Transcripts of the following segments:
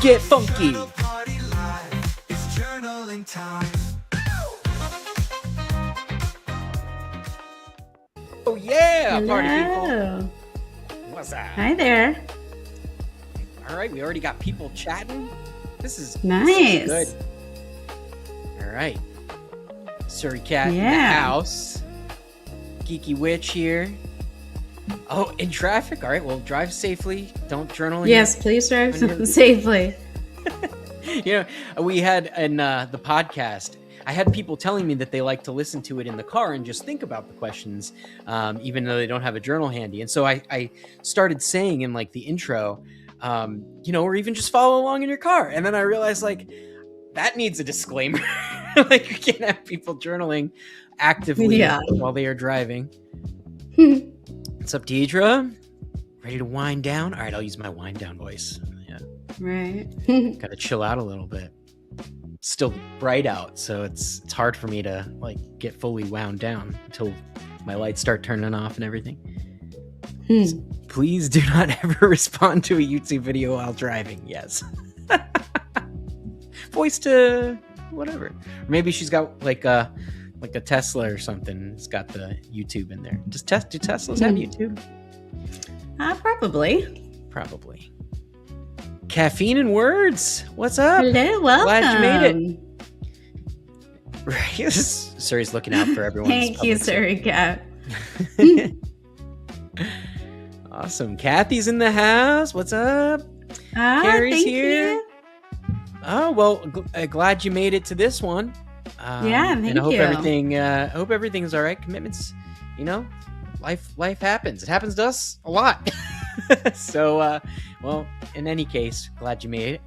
get funky. Oh yeah, Hello. party people. What's up? Hi there. All right, we already got people chatting. This is Nice. good. All right. Surrey Cat in the Yeah. house. Geeky Witch here. Oh, in traffic? All right, well, drive safely. Don't journal. Yes, please drive safely. You know, we had in the podcast, I had people telling me that they like to listen to it in the car and just think about the questions, even though they don't have a journal handy. And so I started saying in like the intro, you know, or even just follow along in your car. And then I realized like that needs a disclaimer. Like you can't have people journaling actively while they are driving. What's up, Deidre? Ready to wind down? All right, I'll use my wind down voice. Yeah. Right. Gotta chill out a little bit. It's still bright out, so it's hard for me to like get fully wound down until my lights start turning off and everything. So please do not ever respond to a YouTube video while driving. Yes. Voice to whatever. Or maybe she's got like a Tesla or something. It's got the YouTube in there. Do Teslas have YouTube? Probably. Probably. Caffeine and Words. What's up? Hello, welcome. Glad you made it. Right. Surrey's looking out for everyone. Thank you, Surrey Cat. Awesome. Kathy's in the house. What's up? Carrie's thank here. you. Oh, well, glad you made it to this one. Yeah, thank and I hope you. hope everything's all right. Commitments, you know, life happens. It happens to us a lot. So, well, in any case, glad you made it.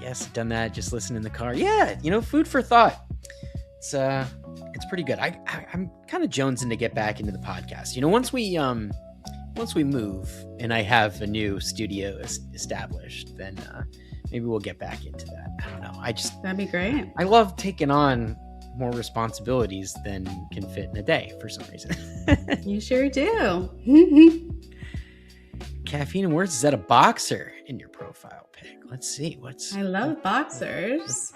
Yes, done that. Just listen in the car. Yeah, you know, food for thought. It's pretty good. I'm kind of jonesing to get back into the podcast. You know, once we move and I have a new studio established, then maybe we'll get back into that. I don't know. That'd be great. I love taking on more responsibilities than can fit in a day for some reason. You sure do. Caffeine and Words, is that a boxer in your profile pic? Let's see. I love boxers.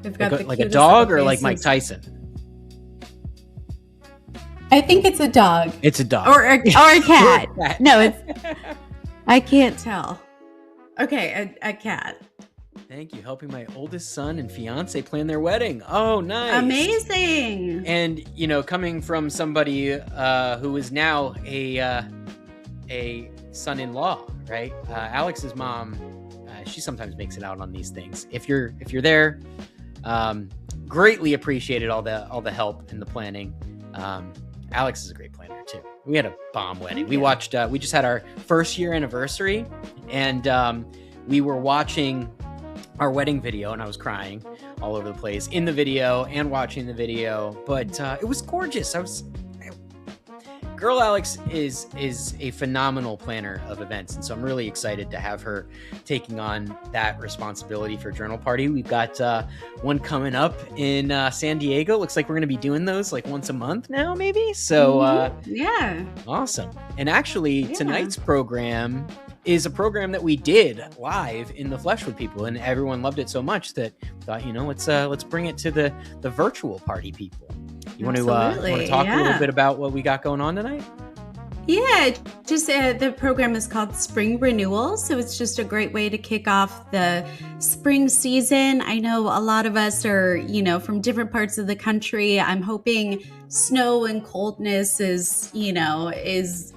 They've got like a dog or like Mike Tyson? I think it's a dog. It's a dog. or a cat. No, it's I can't tell. Okay, a cat. Thank you. Helping my oldest son and fiance plan their wedding. Oh, nice. Amazing. And, you know, coming from somebody who is now a son-in-law, right? Alex's mom, she sometimes makes it out on these things. If you're there, greatly appreciated all the help in the planning. Alex is a great planner too. We had a bomb wedding. We watched, we just had our first year anniversary, and we were watching our wedding video, and I was crying all over the place in the video and watching the video, but it was gorgeous. Girl Alex is a phenomenal planner of events, and so I'm really excited to have her taking on that responsibility for Journal Party. We've got one coming up in San Diego. Looks like we're going to be doing those like once a month now, maybe. So yeah, awesome. And actually, tonight's program is a program that we did live in the flesh with people, and everyone loved it so much that we thought, you know, let's bring it to the virtual party people. You want to talk a little bit about what we got going on tonight? Yeah, just the program is called Spring Renewal, so it's just a great way to kick off the spring season. I know a lot of us are, you know, from different parts of the country. I'm hoping snow and coldness is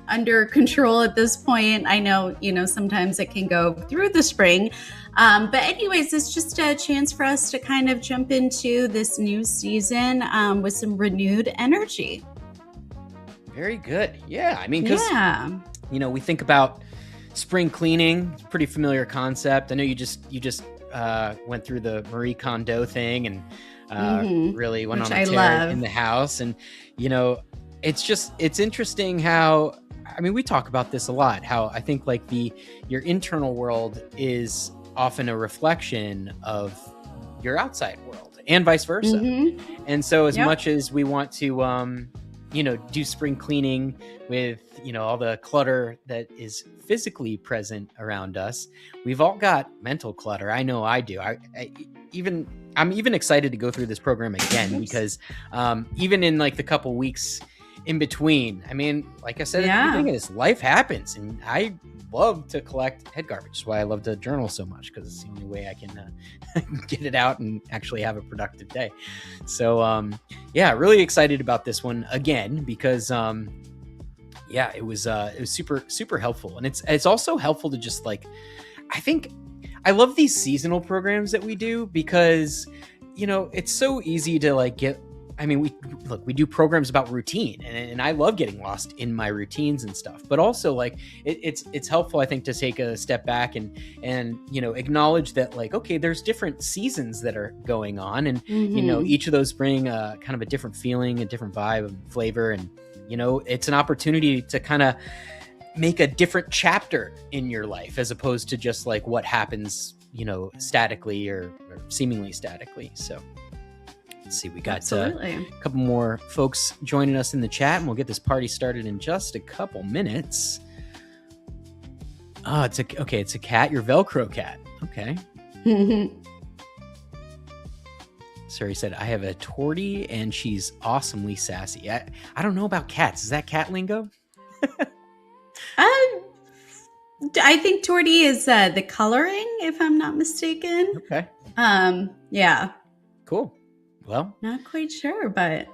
under control at this point. I know, you know, sometimes it can go through the spring. But anyways, it's just a chance for us to kind of jump into this new season with some renewed energy. Very good. Yeah. I mean, because, you know, we think about spring cleaning, pretty familiar concept. I know you just went through the Marie Kondo thing and really went on a tear in the house. And, you know, it's interesting how, I mean, we talk about this a lot, how I think like your internal world is often a reflection of your outside world and vice versa. And so as much as we want to, do spring cleaning with, all the clutter that is physically present around us. We've all got mental clutter. I know I do. I'm even excited to go through this program again because even in like the couple weeks in between, I mean, like I said at the beginning of this, life happens, and I love to collect head garbage. That's why I love to journal so much, because it's the only way I can get it out and actually have a productive day. So really excited about this one again because it was super, super helpful. And it's also helpful to just like, I think I love these seasonal programs that we do because, it's so easy to like we do programs about routine, and I love getting lost in my routines and stuff, but also like it's helpful, I think, to take a step back and acknowledge that like, okay, there's different seasons that are going on, and each of those bring kind of a different feeling, a different vibe and flavor, and it's an opportunity to kind of make a different chapter in your life as opposed to just like what happens statically or seemingly statically. So let's see, we got a couple more folks joining us in the chat, and we'll get this party started in just a couple minutes. Oh, it's a cat, your Velcro cat. Okay. Sorry, said, I have a tortie and she's awesomely sassy. I don't know about cats. Is that cat lingo? I think tortie is the coloring, if I'm not mistaken. Okay. Yeah. Cool. Well, not quite sure, but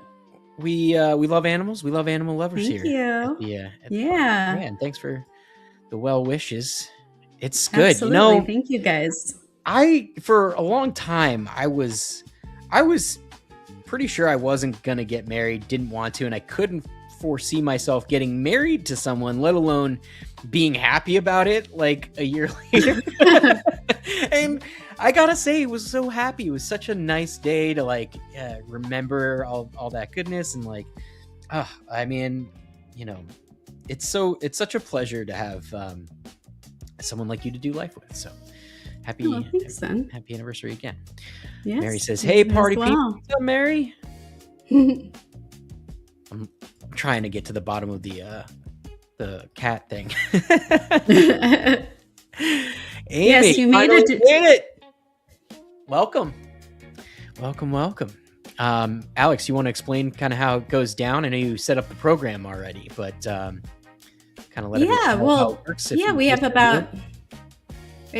we love animals. We love animal lovers Thank here. you. Yeah, and thanks for the well wishes. It's good. Absolutely. Thank you guys. For a long time, I was pretty sure I wasn't gonna get married, didn't want to, and I couldn't foresee myself getting married to someone, let alone being happy about it like a year later. And I gotta say, it was so happy. It was such a nice day to like remember all that goodness, and like I mean, it's such a pleasure to have someone like you to do life with. So happy anniversary again. Yes, Mary says, hey, party people. What's up, Mary? I'm trying to get to the bottom of the cat thing. Amy, yes, you made it. Welcome. Alex, you want to explain kind of how it goes down? I know you set up the program already, but kind of let everyone know how it works. We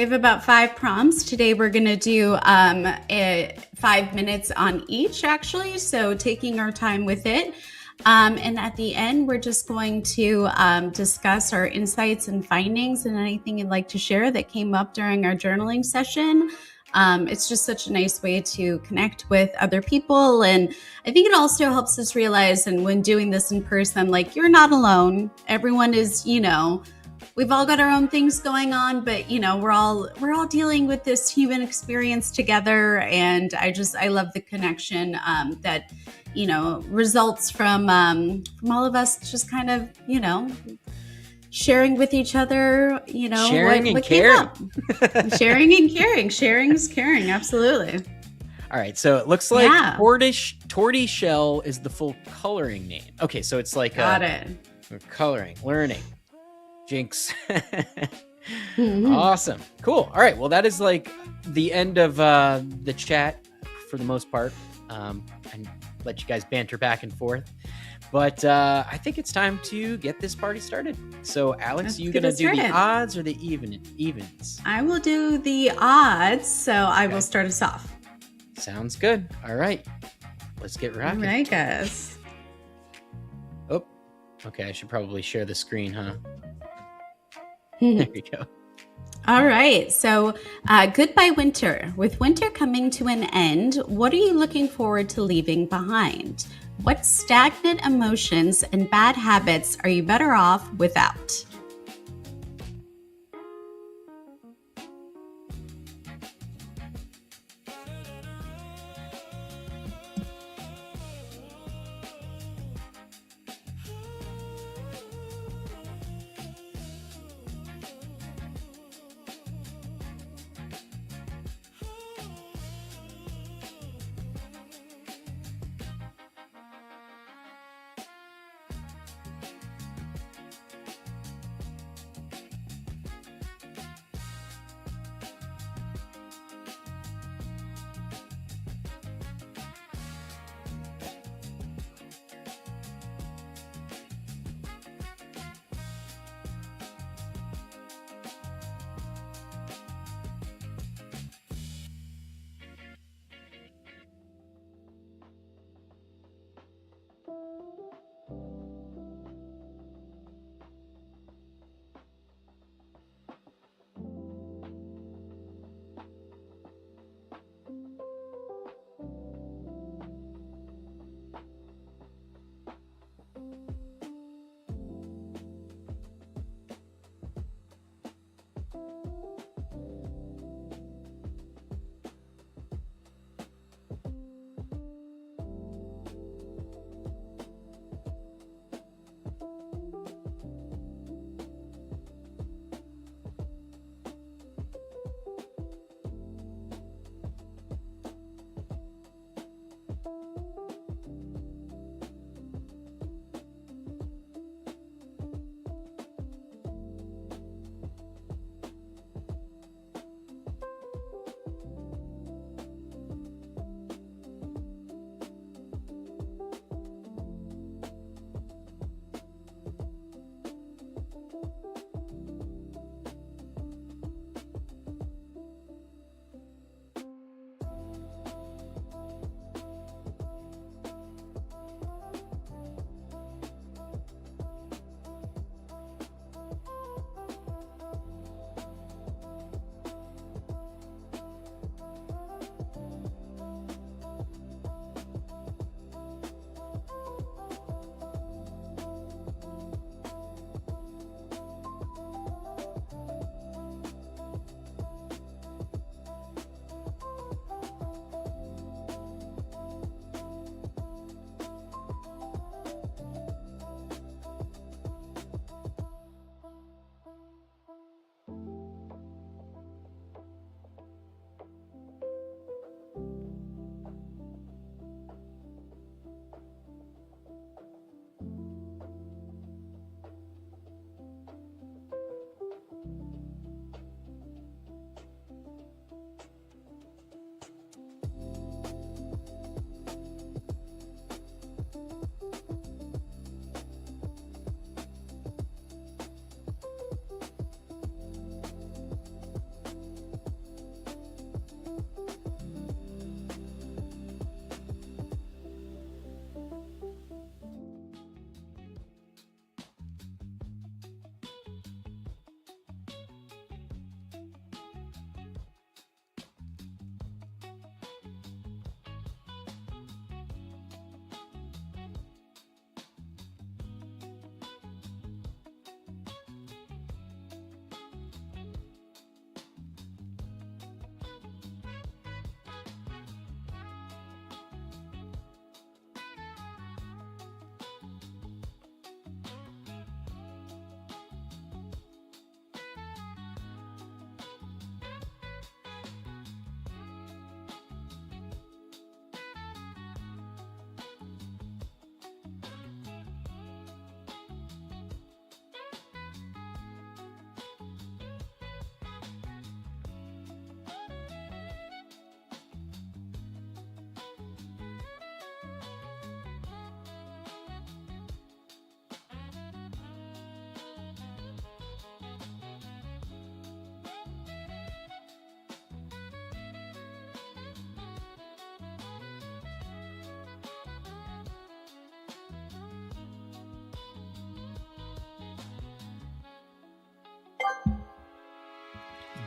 have about 5 prompts. Today we're going to do 5 minutes on each, actually. So taking our time with it. And at the end, we're just going to discuss our insights and findings and anything you'd like to share that came up during our journaling session. It's just such a nice way to connect with other people. And I think it also helps us realize, and when doing this in person, like, you're not alone. Everyone is, we've all got our own things going on, but we're all dealing with this human experience together. And I love the connection that results from all of us just kind of sharing with each other, sharing and caring. Sharing and caring. Sharing is caring. Absolutely. All right, so it looks like tortie shell is the full coloring name. Okay, so it's like got it. Coloring, learning. Jinx. Awesome. Cool. All right. Well, that is like the end of the chat for the most part. And let you guys banter back and forth. But I think it's time to get this party started. So, Alex, are you going to do the odds or the evens? I will do the odds. So I will start us off. Sounds good. All right. Let's get rocking. All right, guys. Oh, okay. I should probably share the screen, huh? There you go. All right. So goodbye, winter. With winter coming to an end, what are you looking forward to leaving behind? What stagnant emotions and bad habits are you better off without?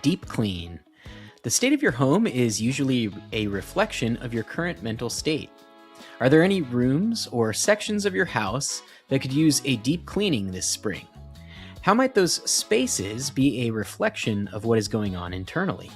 deep clean. The state of your home is usually a reflection of your current mental state. Are there any rooms or sections of your house that could use a deep cleaning this spring? How might those spaces be a reflection of what is going on internally?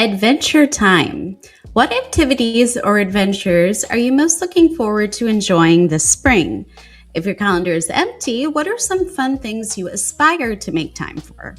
Adventure time. What activities or adventures are you most looking forward to enjoying this spring? If your calendar is empty, what are some fun things you aspire to make time for?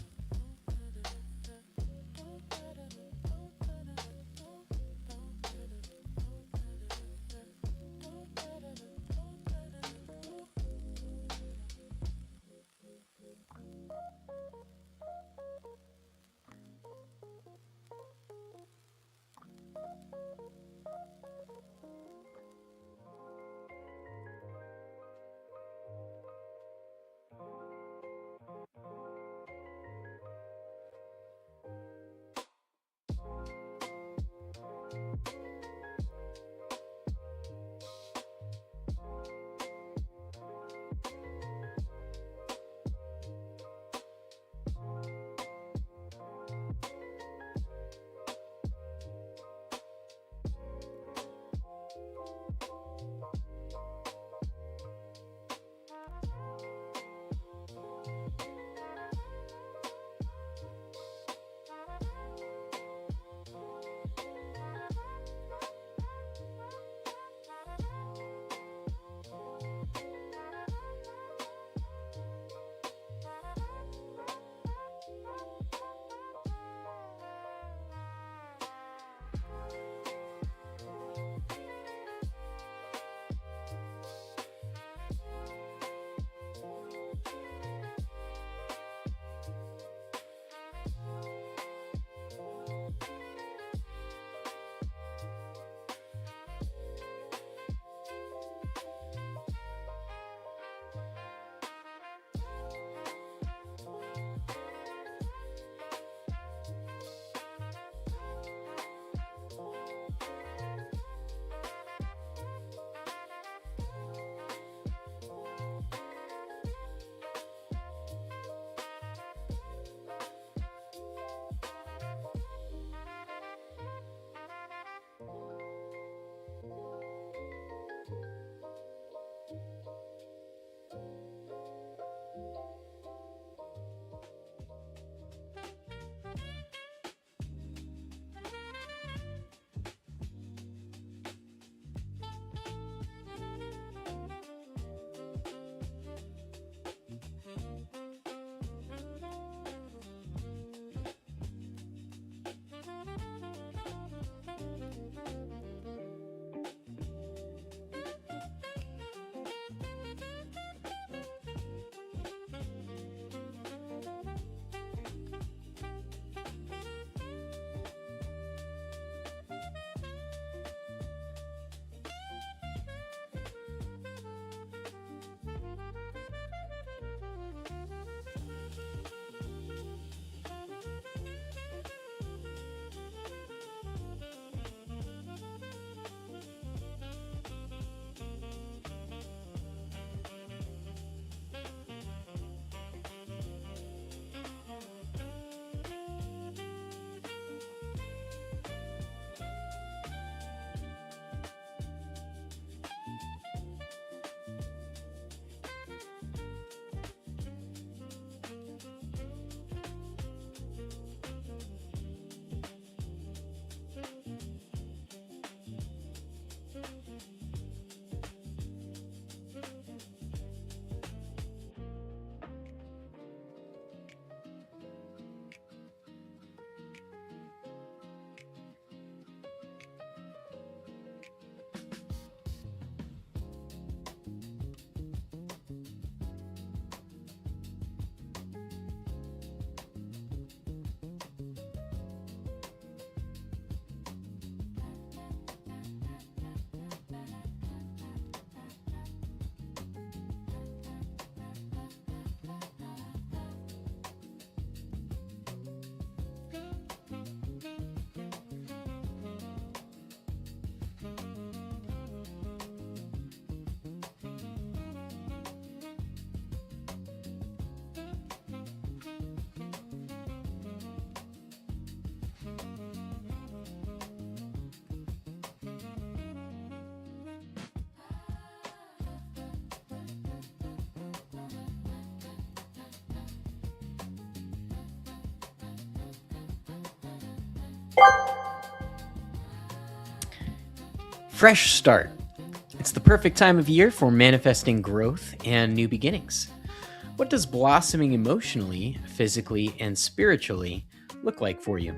Fresh start. It's the perfect time of year for manifesting growth and new beginnings. What does blossoming emotionally, physically, and spiritually look like for you?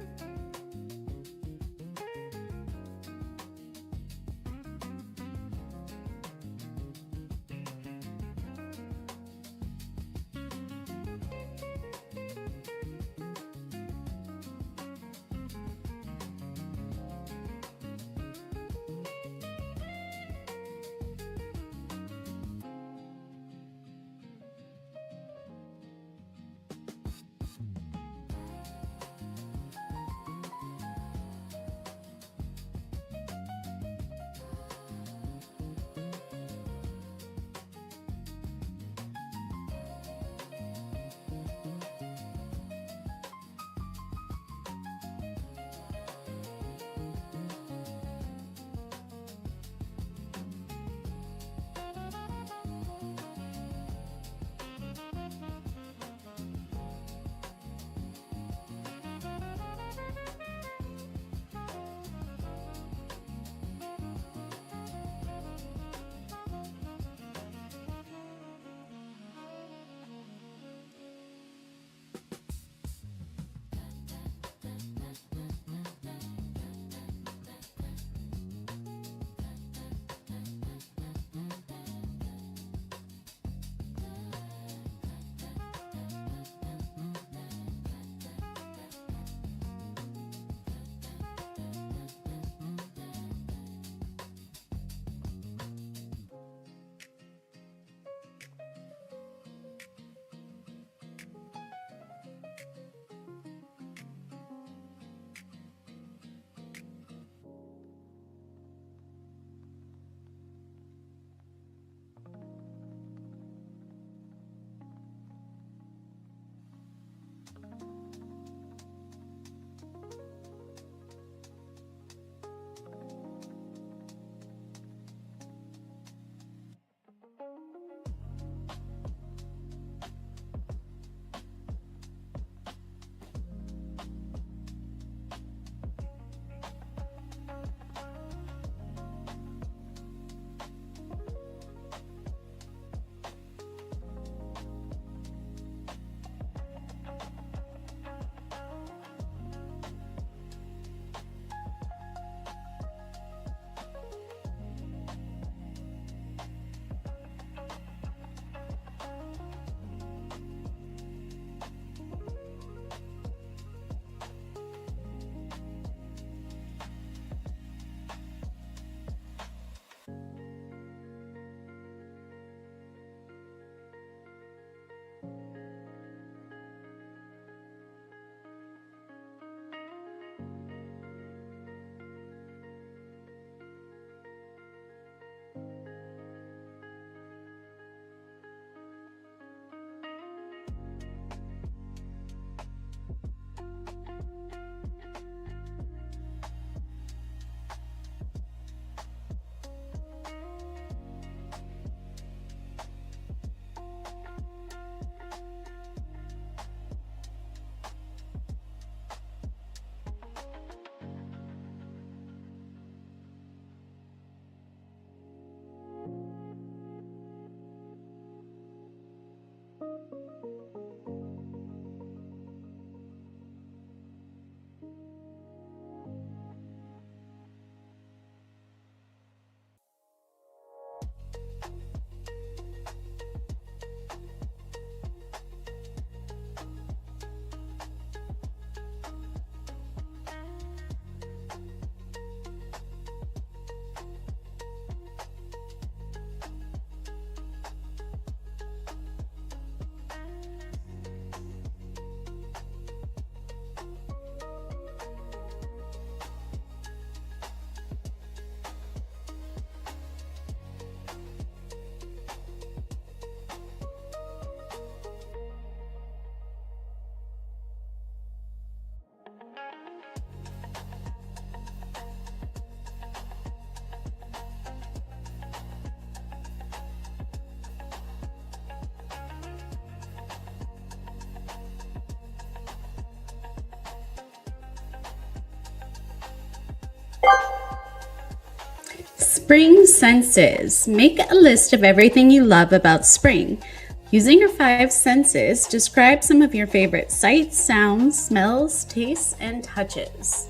Spring senses. Make a list of everything you love about spring. Using your 5 senses, describe some of your favorite sights, sounds, smells, tastes, and touches.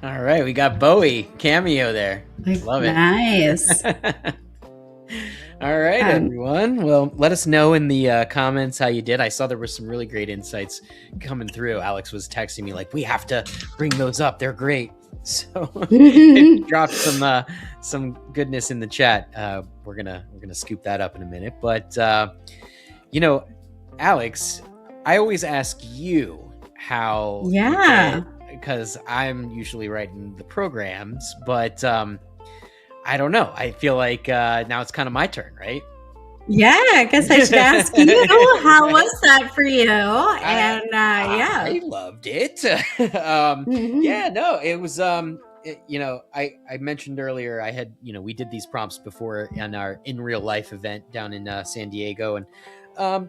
All right, we got Bowie cameo there. Love it. Nice. All right, everyone. Well, let us know in the comments how you did. I saw there were some really great insights coming through. Alex was texting me like, "We have to bring those up. They're great." So it dropped some goodness in the chat. We're gonna scoop that up in a minute. But Alex, I always ask you how. Yeah. Because I'm usually writing the programs, but I don't know. I feel like now it's kind of my turn, right? Yeah, I guess I should ask you. How was that for you? And yeah, I loved it. Yeah, no, it was. I mentioned earlier I had we did these prompts before in our in real life event down in San Diego, and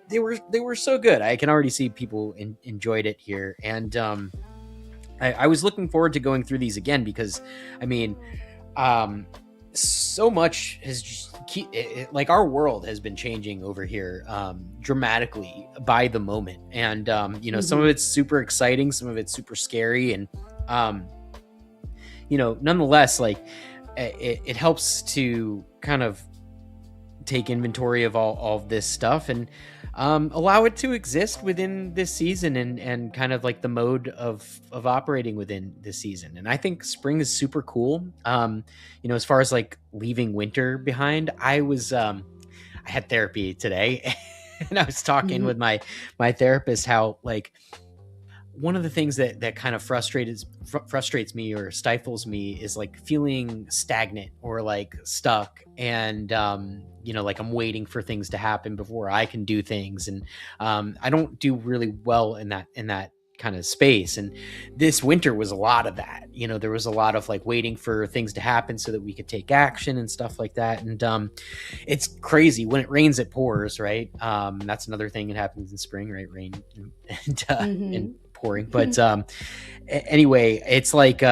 they were so good. I can already see people enjoyed it here, and I was looking forward to going through these again because, I mean, so much has just like our world has been changing over here dramatically by the moment, and some of it's super exciting, some of it's super scary, and nonetheless, like it helps to kind of take inventory of all of this stuff and allow it to exist within this season and kind of like the mode of operating within this season. And I think spring is super cool. As far as like leaving winter behind, I had therapy today and I was talking with my therapist how like one of the things that kind of frustrates me or stifles me is like feeling stagnant or like stuck and like I'm waiting for things to happen before I can do things, and I don't do really well in that kind of space. And this winter was a lot of that. There was a lot of like waiting for things to happen so that we could take action and stuff like that. And it's crazy when it rains, it pours, right? That's another thing that happens in spring, right? Rain and pouring. But anyway, it's like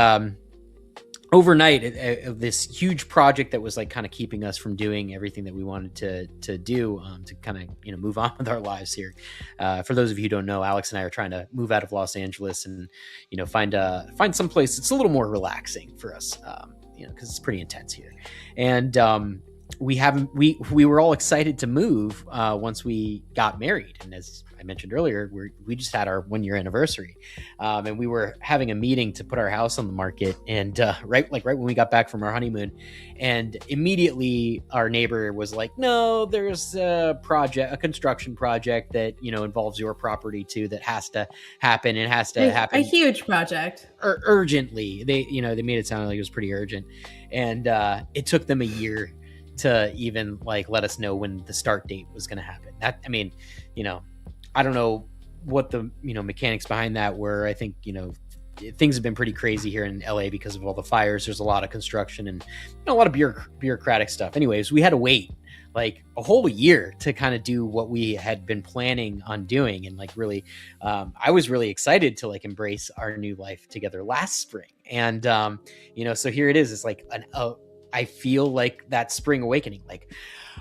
overnight this huge project that was like kind of keeping us from doing everything that we wanted to do to kind of move on with our lives here. For those of you who don't know, Alex and I are trying to move out of Los Angeles and find some place that's a little more relaxing for us, because it's pretty intense here. And we were all excited to move once we got married, and as I mentioned earlier, we just had our 1 year anniversary, and we were having a meeting to put our house on the market. And right when we got back from our honeymoon, and immediately our neighbor was like, "No, there's a construction project that involves your property too that has to happen. It has to happen. A huge project, urgently." They made it sound like it was pretty urgent, and it took them a year to even like let us know when the start date was going to happen. I don't know what the mechanics behind that were. I think things have been pretty crazy here in LA because of all the fires. There's a lot of construction and a lot of bureaucratic stuff. Anyways, we had to wait like a whole year to kind of do what we had been planning on doing. And like really, I was really excited to like embrace our new life together last spring. And so here it is. It's like I feel like that spring awakening, like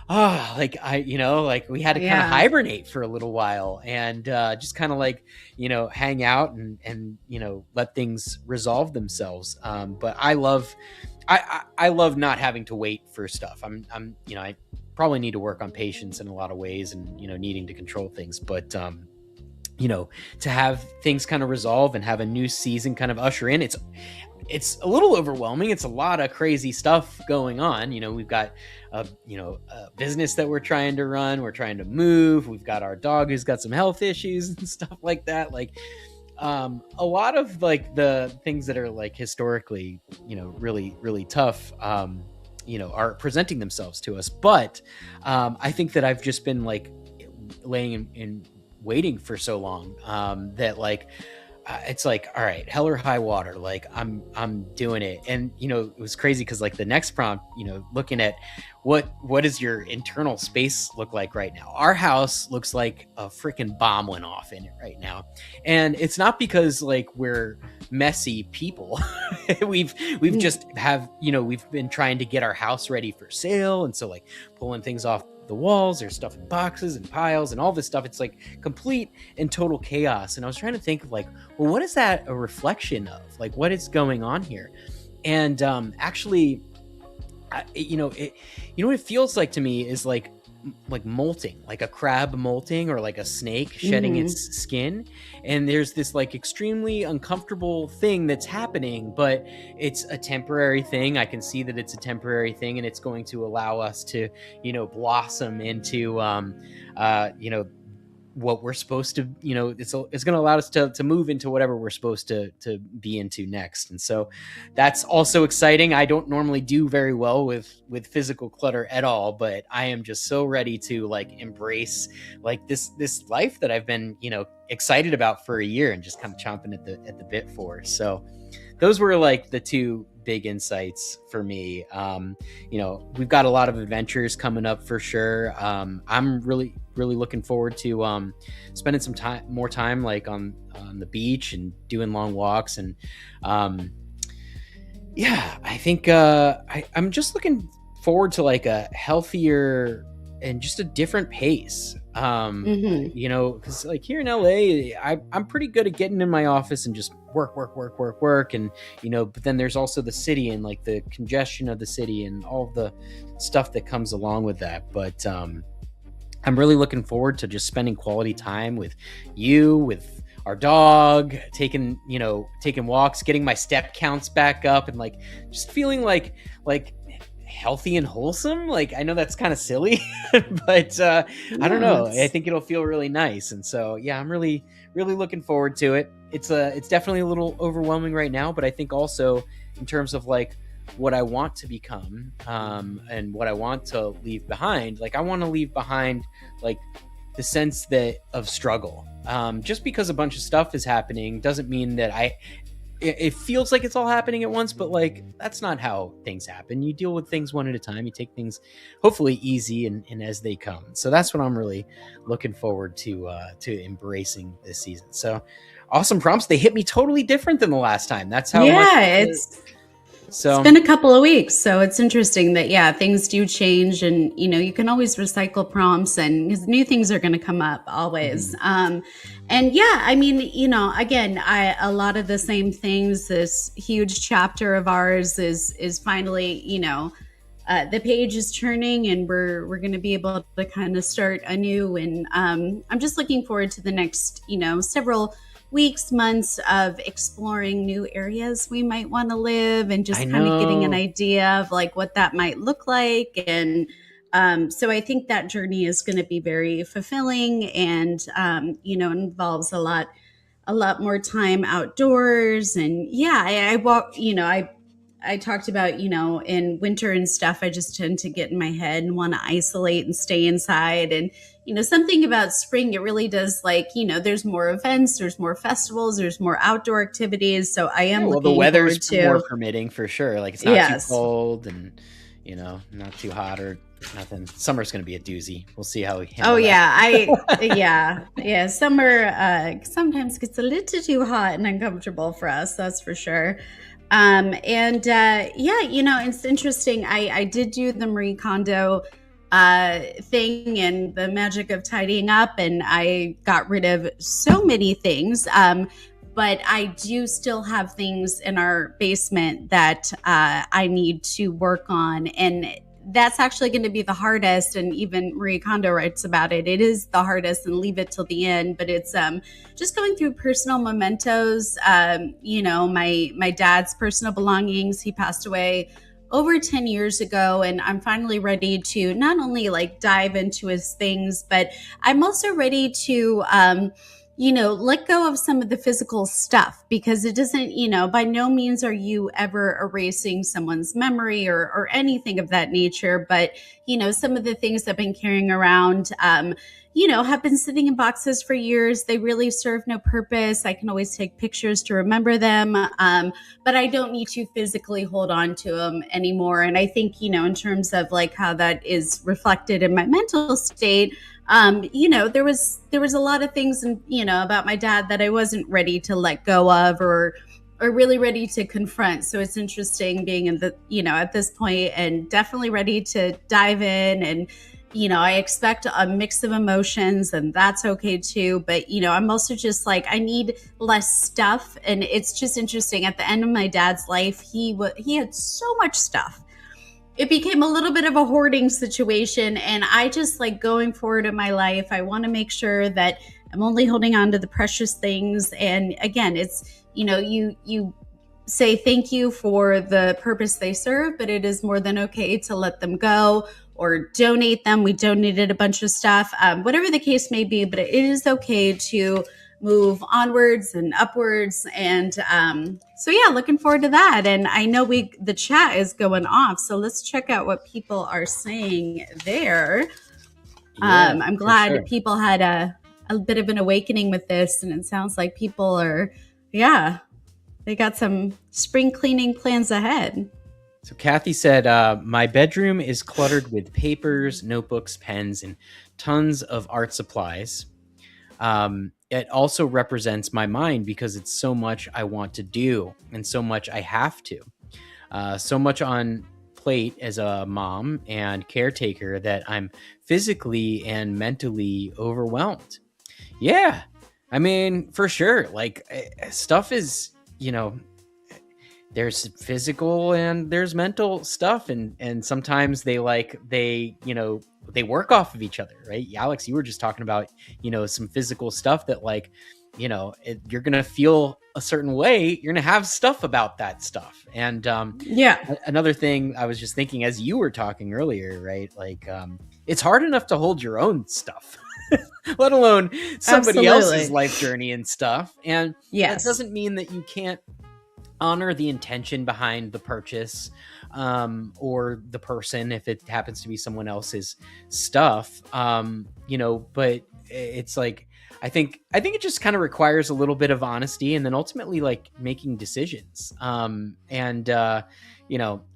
we had to kind of hibernate for a little while and just kind of like hang out and let things resolve themselves. But I love not having to wait for stuff. I probably need to work on patience in a lot of ways and needing to control things, but to have things kind of resolve and have a new season kind of usher in, it's a little overwhelming. It's a lot of crazy stuff going on. We've got a business that we're trying to run. We're trying to move. We've got our dog who's got some health issues and stuff like that. Like a lot of like the things that are like historically, really, really tough, are presenting themselves to us. But I think that I've just been like laying in waiting for so long that like it's like, all right, hell or high water, like I'm doing it. And it was crazy because like the next prompt, looking at what does your internal space look like right now. Our house looks like a freaking bomb went off in it right now, and it's not because like we're messy people. we've just have we've been trying to get our house ready for sale, and so like pulling things off the walls. There's stuff in boxes and piles and all this stuff. It's like complete and total chaos. And I was trying to think of like, well, what is that a reflection of? Like, what is going on here? And actually, what it feels like to me is like molting, like a crab molting, or like a snake shedding its skin. And there's this like extremely uncomfortable thing that's happening, but it's a temporary thing. I can see that it's a temporary thing, and it's going to allow us to, blossom into, what we're supposed to, it's going to allow us to move into whatever we're supposed to be into next. And so that's also exciting. I don't normally do very well with physical clutter at all, but I am just so ready to like embrace like this life that I've been, excited about for a year and just kind of chomping at the bit for. So those were like the two big insights for me. We've got a lot of adventures coming up for sure. I'm really looking forward to spending some more time like on the beach and doing long walks. And I think I'm just looking forward to like a healthier and just a different pace. Because like here in LA, I'm pretty good at getting in my office and just work. And, but then there's also the city and like the congestion of the city and all the stuff that comes along with that. But I'm really looking forward to just spending quality time with you, with our dog, taking walks, getting my step counts back up, and like just feeling like healthy and wholesome. Like, I know that's kind of silly, but I don't know. I think it'll feel really nice. And so, yeah, I'm really looking forward to it. It's definitely a little overwhelming right now, but I think also in terms of like what I want to become, and what I want to leave behind, like I want to leave behind like the sense of struggle. Just because a bunch of stuff is happening doesn't mean that it feels like it's all happening at once, but like that's not how things happen. You deal with things one at a time. You take things hopefully easy and as they come. So that's what I'm really looking forward to embracing this season. So awesome prompts. They hit me totally different than the last time. That's how it's been a couple of weeks, so it's interesting that things do change, and you can always recycle prompts, and because new things are going to come up always. And I mean, again, a lot of the same things. This huge chapter of ours is finally, the page is turning, and we're going to be able to kind of start anew. And I'm just looking forward to the next, several weeks, months of exploring new areas we might want to live, and just kind of getting an idea of like what that might look like. And so I think that journey is going to be very fulfilling, and involves a lot more time outdoors. And I walk, I talked about, in winter and stuff, I just tend to get in my head and want to isolate and stay inside. And, something about spring, it really does, like, there's more events, there's more festivals, there's more outdoor activities. So I am looking the weather's forward to more permitting for sure. Like it's not too cold and, not too hot or nothing. Summer's going to be a doozy. We'll see how we handle that. Summer sometimes gets a little too hot and uncomfortable for us. That's for sure. It's interesting. I did do the Marie Kondo thing and the magic of tidying up, and I got rid of so many things. But I do still have things in our basement that I need to work on, and that's actually going to be the hardest. And even Marie Kondo writes about it. It is the hardest, and leave it till the end. But it's just going through personal mementos. My dad's personal belongings. He passed away over 10 years ago, and I'm finally ready to not only like dive into his things, but I'm also ready to let go of some of the physical stuff, because it doesn't, by no means are you ever erasing someone's memory or anything of that nature. But, some of the things I've been carrying around, have been sitting in boxes for years. They really serve no purpose. I can always take pictures to remember them. But I don't need to physically hold on to them anymore. And I think, in terms of like how that is reflected in my mental state, there was a lot of things, about my dad that I wasn't ready to let go of or really ready to confront. So it's interesting being in the, at this point, and definitely ready to dive in and I expect a mix of emotions, and that's okay too. But, I'm also just like, I need less stuff. And it's just interesting. At the end of my dad's life, he had so much stuff. It became a little bit of a hoarding situation. And I just like going forward in my life, I want to make sure that I'm only holding on to the precious things. And again, it's, you say thank you for the purpose they serve, but it is more than okay to let them go or donate them. We donated a bunch of stuff, whatever the case may be, but it is okay to move onwards and upwards. And so, yeah, looking forward to that. And I know the chat is going off, so let's check out what people are saying there. Yeah, I'm glad sure. people had a bit of an awakening with this, and it sounds like people are, they got some spring cleaning plans ahead. So Kathy said, my bedroom is cluttered with papers, notebooks, pens, and tons of art supplies. It also represents my mind because it's so much I want to do and so much I have to. So much on plate as a mom and caretaker that I'm physically and mentally overwhelmed. Yeah, I mean, for sure. Like, stuff is, there's physical and there's mental stuff, and sometimes they work off of each other, right? Alex, you were just talking about some physical stuff that you're gonna feel a certain way, you're gonna have stuff about that stuff. And another thing I was just thinking as you were talking earlier, right? It's hard enough to hold your own stuff let alone somebody else's life journey and stuff. And that doesn't mean that you can't honor the intention behind the purchase, or the person if it happens to be someone else's stuff. But it's like I think it just kind of requires a little bit of honesty, and then ultimately like making decisions. I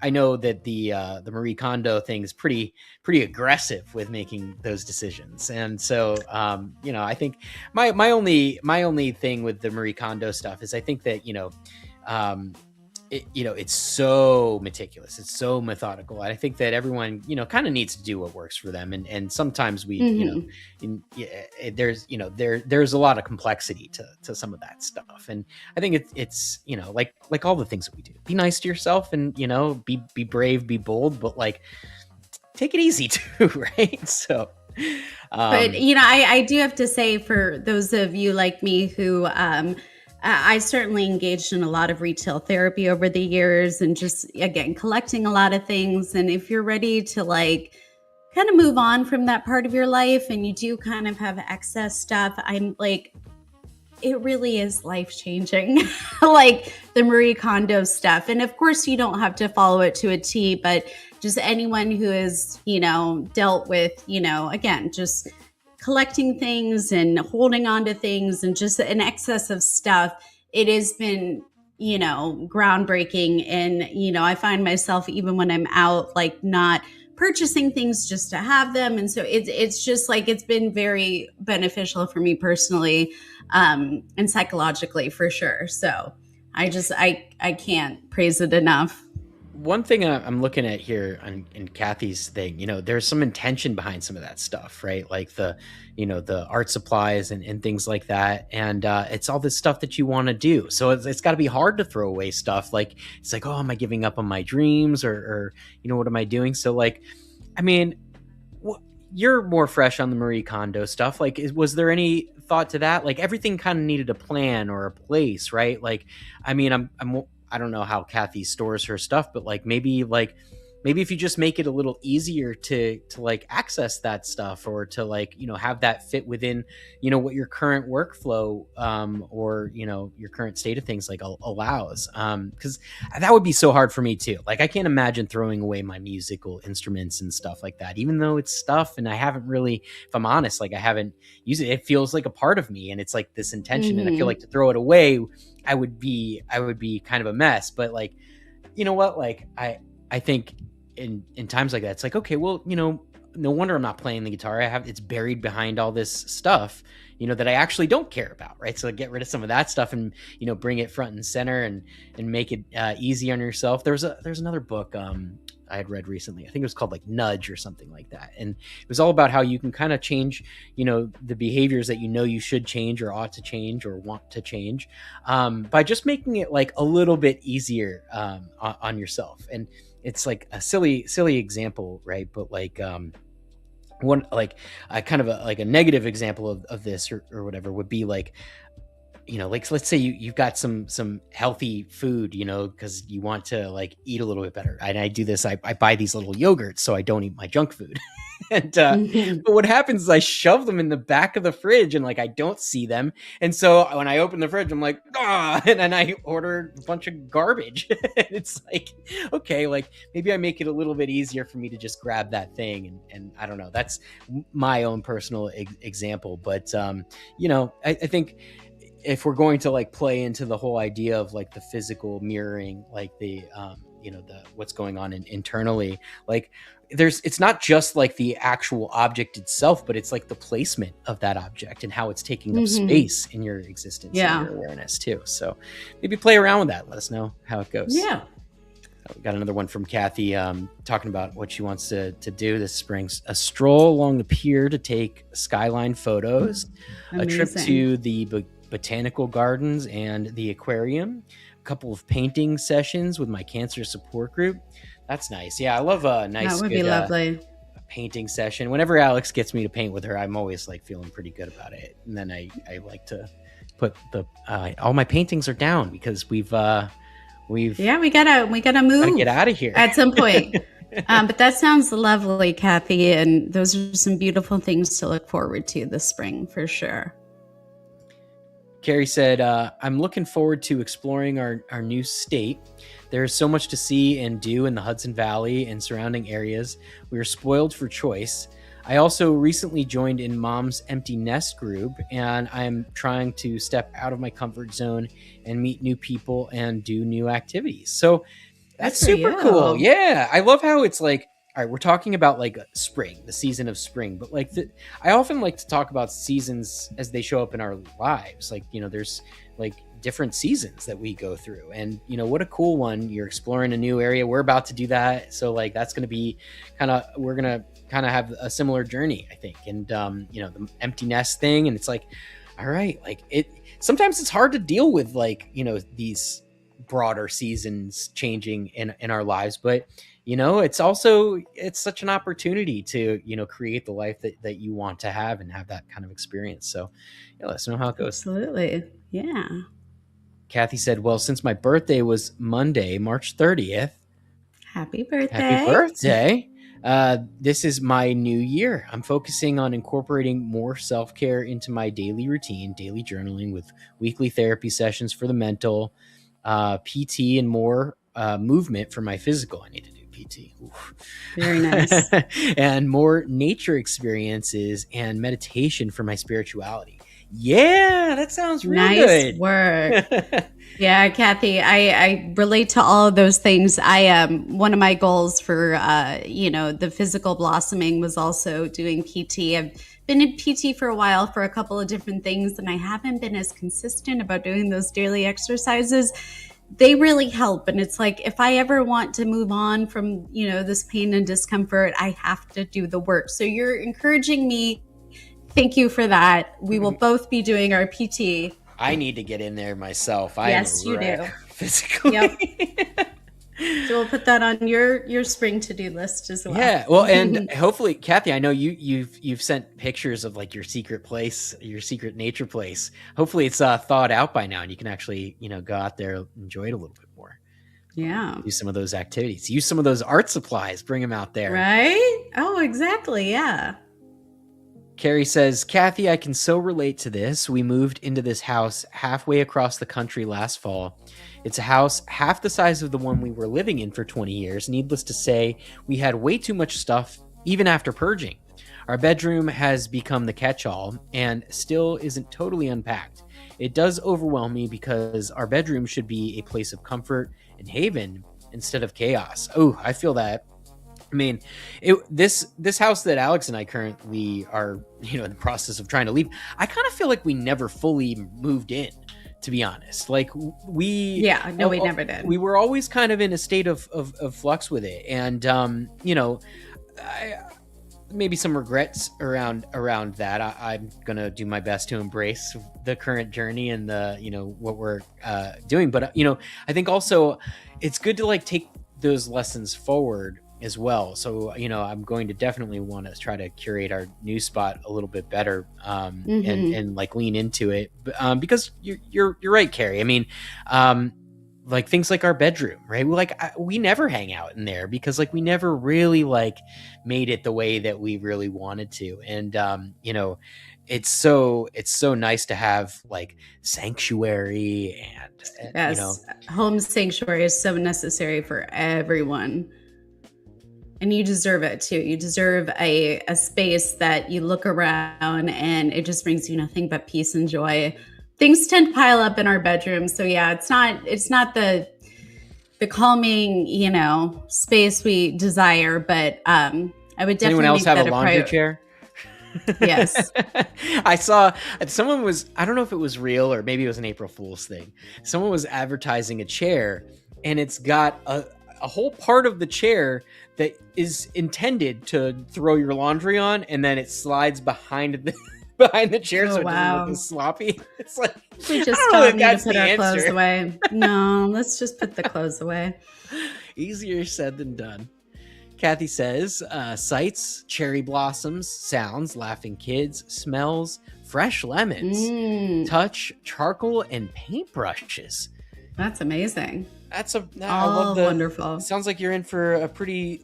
know that the Marie Kondo thing is pretty aggressive with making those decisions, and so I think my only thing with the Marie Kondo stuff is I think that it's so meticulous, it's so methodical. I think that everyone kind of needs to do what works for them, and sometimes we there's there's a lot of complexity to some of that stuff, and I think it's like all the things that we do. Be nice to yourself, and be brave, be bold, but like take it easy too, right? So but I do have to say, for those of you like me who I certainly engaged in a lot of retail therapy over the years, and just, again, collecting a lot of things. And if you're ready to like kind of move on from that part of your life and you do kind of have excess stuff, I'm like, it really is life-changing, like the Marie Kondo stuff. And of course, you don't have to follow it to a T, but just anyone who has, dealt with, again, just collecting things and holding on to things and just an excess of stuff, it has been, groundbreaking. And, I find myself, even when I'm out, like not purchasing things just to have them. And so it's just like, it's been very beneficial for me personally, and psychologically for sure. So I can't praise it enough. One thing I'm looking at here in Kathy's thing, there's some intention behind some of that stuff, right? Like the art supplies and things like that. And it's all this stuff that you want to do. So it's got to be hard to throw away stuff. Like, it's like, oh, am I giving up on my dreams, or what am I doing? So like, I mean, you're more fresh on the Marie Kondo stuff. Like, was there any thought to that? Like, everything kind of needed a plan or a place, right? Like, I mean, I don't know how Kathy stores her stuff, but maybe if you just make it a little easier to like access that stuff, or to have that fit within, what your current workflow, or, your current state of things allows. Cause that would be so hard for me too. Like, I can't imagine throwing away my musical instruments and stuff like that, even though it's stuff. And I haven't really, if I'm honest, I haven't used it. It feels like a part of me, and it's like this intention. And I feel like to throw it away, I would be kind of a mess. But I think in times like that, it's like, okay, well, no wonder I'm not playing the guitar. It's buried behind all this stuff, that I actually don't care about, right? So get rid of some of that stuff and, bring it front and center, and make it easy on yourself. There's another book, I had read recently. I think it was called like Nudge or something like that. And it was all about how you can kind of change, the behaviors that you should change or ought to change or want to change, by just making it like a little bit easier on yourself. And it's like a silly example, right? But like one like a kind of a negative example of this or whatever would be like, like let's say you've got some healthy food, because you want to like eat a little bit better. And I do this. I buy these little yogurts so I don't eat my junk food. And but what happens is I shove them in the back of the fridge and like I don't see them. And so when I open the fridge, I'm like, and then I order a bunch of garbage. And it's like, okay, like maybe I make it a little bit easier for me to just grab that thing. And I don't know. That's my own personal example. But I think if we're going to like play into the whole idea of like the physical mirroring, like the the what's going on internally, like it's not just like the actual object itself, but it's like the placement of that object and how it's taking up space in your existence and your awareness too. So maybe play around with that. Let us know how it goes. Yeah. We got another one from Kathy talking about what she wants to do this spring. A stroll along the pier to take skyline photos, Amazing. A trip to the botanical gardens and the aquarium, a couple of painting sessions with my cancer support group. That's nice. Yeah, I love a nice, that would be lovely. Painting session. Whenever Alex gets me to paint with her, I'm always like feeling pretty good about it. And then I like to put all my paintings are down because we gotta move. Gotta get out of here at some point. But that sounds lovely, Kathy, and those are some beautiful things to look forward to this spring for sure. Carrie said, I'm looking forward to exploring our new state. There's so much to see and do in the Hudson Valley and surrounding areas. We are spoiled for choice. I also recently joined in Mom's Empty Nest group, and I'm trying to step out of my comfort zone and meet new people and do new activities. So that's super cool. Yeah. I love how it's like, all right, we're talking about like spring, the season of spring, but like I often like to talk about seasons as they show up in our lives. Like, there's like different seasons that we go through, and what a cool one. You're exploring a new area. We're about to do that. So like, that's going to be we're going to kind of have a similar journey, I think. And, the empty nest thing. And it's like, all right, like sometimes it's hard to deal with like, these broader seasons changing in our lives, but it's such an opportunity to create the life that you want to have and have that kind of experience. So let us know how it goes. Absolutely. Yeah. Kathy said, well, since my birthday was Monday, March 30th. Happy birthday. Happy birthday. This is my new year. I'm focusing on incorporating more self-care into my daily routine, daily journaling with weekly therapy sessions for the mental, PT, and more movement for my physical. I need to do PT. Oof. Very nice. And more nature experiences and meditation for my spirituality. Yeah, that sounds really nice good. Work. Yeah, Kathy, I relate to all of those things. One of my goals for the physical blossoming was also doing PT. I've been in PT for a while for a couple of different things, and I haven't been as consistent about doing those daily exercises. They really help. And it's like, if I ever want to move on from, this pain and discomfort, I have to do the work. So you're encouraging me. Thank you for that. We will both be doing our PT. I need to get in there myself. Yes, you do. Physically. Yep. So we'll put that on your spring to-do list as well. Yeah. Well, and hopefully, Kathy, I know you've sent pictures of like your secret place, your secret nature place. Hopefully it's thawed out by now and you can actually, go out there, enjoy it a little bit more. Yeah. Do some of those activities, use some of those art supplies, bring them out there. Right? Oh, exactly. Yeah. Carrie says, Kathy, I can so relate to this. We moved into this house halfway across the country last fall. It's a house half the size of the one we were living in for 20 years. Needless to say, we had way too much stuff, even after purging. Our bedroom has become the catch-all and still isn't totally unpacked. It does overwhelm me because our bedroom should be a place of comfort and haven instead of chaos. Oh, I feel that. I mean, this house that Alex and I currently are, in the process of trying to leave, I kind of feel like we never fully moved in to be honest. Like we never did. We were always kind of in a state of flux with it, and maybe some regrets around that. I'm gonna do my best to embrace the current journey and the what we're doing, but I think also it's good to like take those lessons forward as well. So I'm going to definitely want to try to curate our new spot a little bit better, and like lean into it, because you're right, Carrie. I mean, like things like our bedroom, right? We never hang out in there because like we never really like made it the way that we really wanted to. And it's so nice to have like sanctuary, and yes, home sanctuary is so necessary for everyone. And you deserve it too. You deserve a space that you look around and it just brings you nothing but peace and joy. Things tend to pile up in our bedrooms. So yeah, it's not the calming, space we desire, but I would definitely. Does anyone else have a laundry chair? Yes. I saw someone was, I don't know if it was real or maybe it was an April Fool's thing. Someone was advertising a chair, and it's got a whole part of the chair that is intended to throw your laundry on, and then it slides behind the chair, so it doesn't look as sloppy. It's like, we just don't need to put our clothes away. No, let's just put the clothes away. Easier said than done. Kathy says, sights, cherry blossoms, sounds, laughing kids, smells, fresh lemons, touch, charcoal, and paintbrushes. That's amazing. I love wonderful. Sounds like you're in for a pretty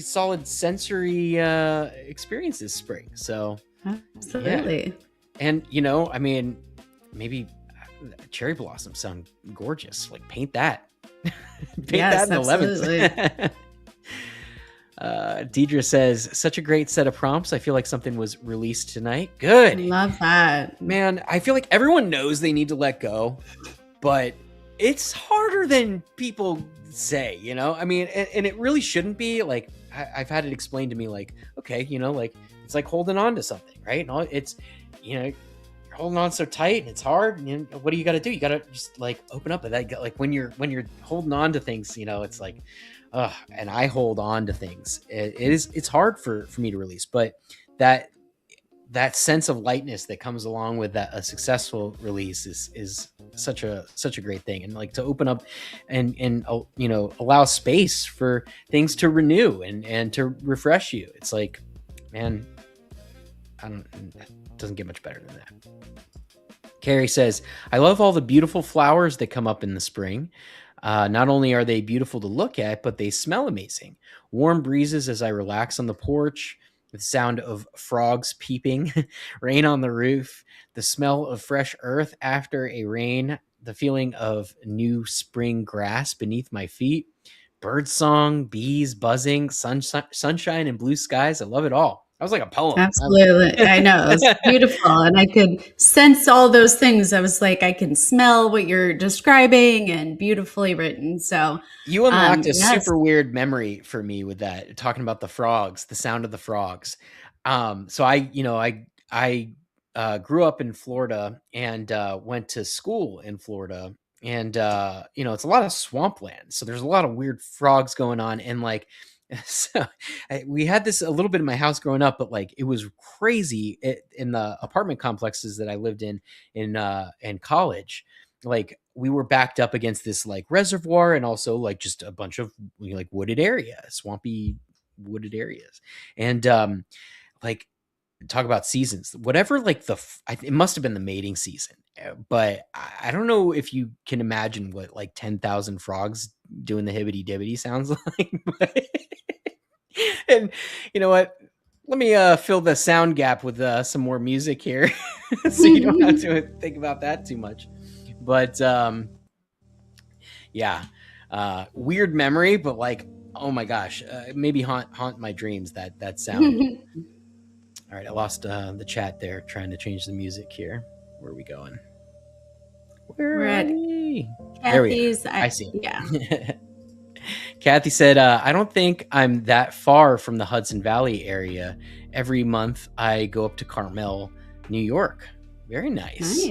solid sensory experience this spring. So absolutely. Yeah. And I mean, maybe cherry blossoms sound gorgeous. Like paint that. That in the lemons. Deidre says, such a great set of prompts. I feel like something was released tonight. Good. Love that. Man, I feel like everyone knows they need to let go, but it's harder than people say, I mean, and it really shouldn't be. Like I've had it explained to me, like, okay, like it's like holding on to something, right? No, it's, you're holding on so tight and it's hard. And what do you got to do? You got to just like open up. And that, like when you're holding on to things, it's like, and I hold on to things. It's hard for me to release, but that sense of lightness that comes along with a successful release is such a great thing. And like to open up and allow space for things to renew and to refresh you. It's like, man, it doesn't get much better than that. Carrie says, I love all the beautiful flowers that come up in the spring. Not only are they beautiful to look at, but they smell amazing. Warm breezes as I relax on the porch, the sound of frogs peeping, rain on the roof, the smell of fresh earth after a rain, the feeling of new spring grass beneath my feet, bird song, bees buzzing, sunshine and blue skies. I love it all. That was like a poem. Absolutely. I know. It was beautiful. And I could sense all those things. I was like, I can smell what you're describing, and beautifully written. So you unlocked a super weird memory for me with that, talking about the frogs, the sound of the frogs. So I grew up in Florida and went to school in Florida. And, it's a lot of swampland. So there's a lot of weird frogs going on. And like, so we had this a little bit in my house growing up, but like it was crazy in the apartment complexes that I lived in college. Like we were backed up against this like reservoir and also like just a bunch of like wooded areas, swampy wooded areas. And like talk about seasons, whatever, like it must have been the mating season, but I don't know if you can imagine what like 10,000 frogs doing the hibbity dibbity sounds like. And you know what? Let me fill the sound gap with some more music here, so you don't have to think about that too much. But weird memory, but like, oh my gosh, maybe haunt my dreams. That sound. All right, I lost the chat there trying to change the music here. Where are we going? We're at Kathy's. I see. Yeah. Kathy said, I don't think I'm that far from the Hudson Valley area. Every month I go up to Carmel, New York. Very nice.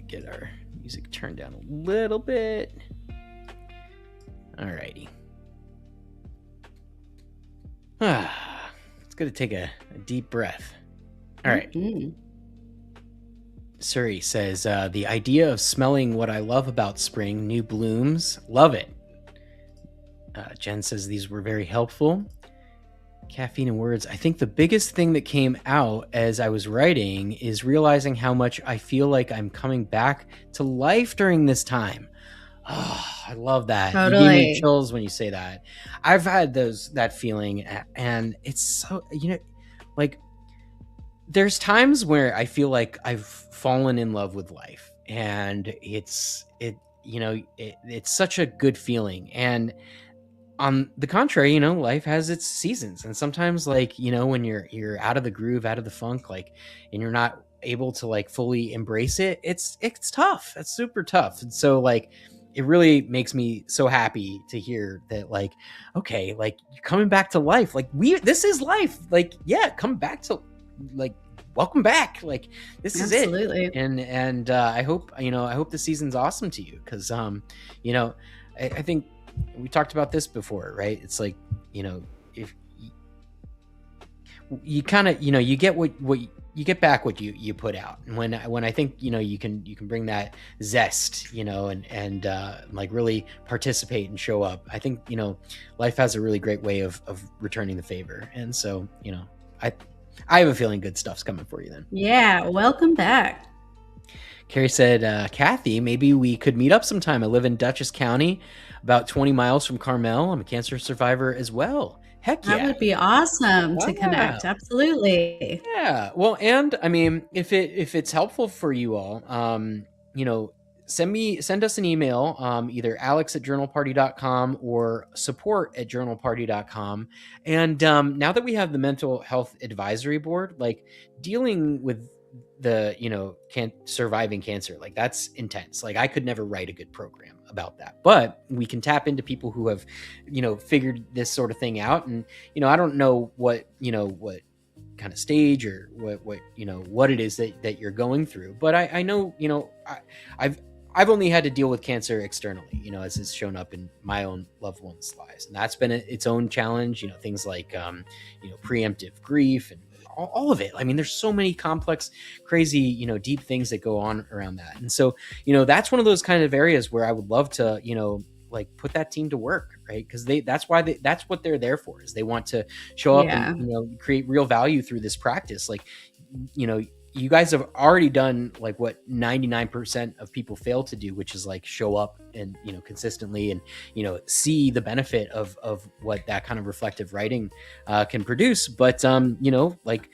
get our music turned down a little bit. Alrighty. It's good to take a deep breath. All right. Suri says, the idea of smelling what I love about spring, new blooms, love it. Jen says these were very helpful. Caffeine and words. I think the biggest thing that came out as I was writing is realizing how much I feel like I'm coming back to life during this time. Oh, I love that. Totally. You gave me chills when you say that. I've had that feeling, and it's so, like, there's times where I feel like I've fallen in love with life, and it's such a good feeling. And on the contrary, life has its seasons, and sometimes, like, when you're out of the groove, out of the funk, like, and you're not able to like fully embrace it, it's tough. It's super tough. And so, like, it really makes me so happy to hear that, like, okay, like, you're coming back to life. Like, this is life. Like, yeah, come back to, like, welcome back. Like, this is it. Absolutely. And I hope the season's awesome to you, because I think we talked about this before, right? It's like, if you kind of, you get what you get back what you put out. And when I think, you can bring that zest, and like really participate and show up, I think, life has a really great way of returning the favor. And so, I have a feeling good stuff's coming for you then. Yeah. Welcome back. Carrie said, Kathy, maybe we could meet up sometime. I live in Dutchess County, about 20 miles from Carmel. I'm a cancer survivor as well. Heck yeah. That would be awesome to connect. Absolutely. Yeah. Well, and I mean, if it's helpful for you all, send us an email, either alex@journalparty.com or support@journalparty.com. And now that we have the mental health advisory board, like, dealing with the surviving cancer, like, that's intense. Like, I could never write a good program about that, but we can tap into people who have figured this sort of thing out. And I don't know what kind of stage or what it is that you're going through, but I know I've only had to deal with cancer externally, as it's shown up in my own loved ones' lives, and that's been its own challenge. Things like preemptive grief and all of it. I mean, there's so many complex, crazy, deep things that go on around that. And so, that's one of those kind of areas where I would love to, like, put that team to work, right? Because that's what they're there for, is they want to show up and, create real value through this practice. Like, you guys have already done, like, what 99% of people fail to do, which is, like, show up and, consistently and, see the benefit of what that kind of reflective writing can produce. But, like,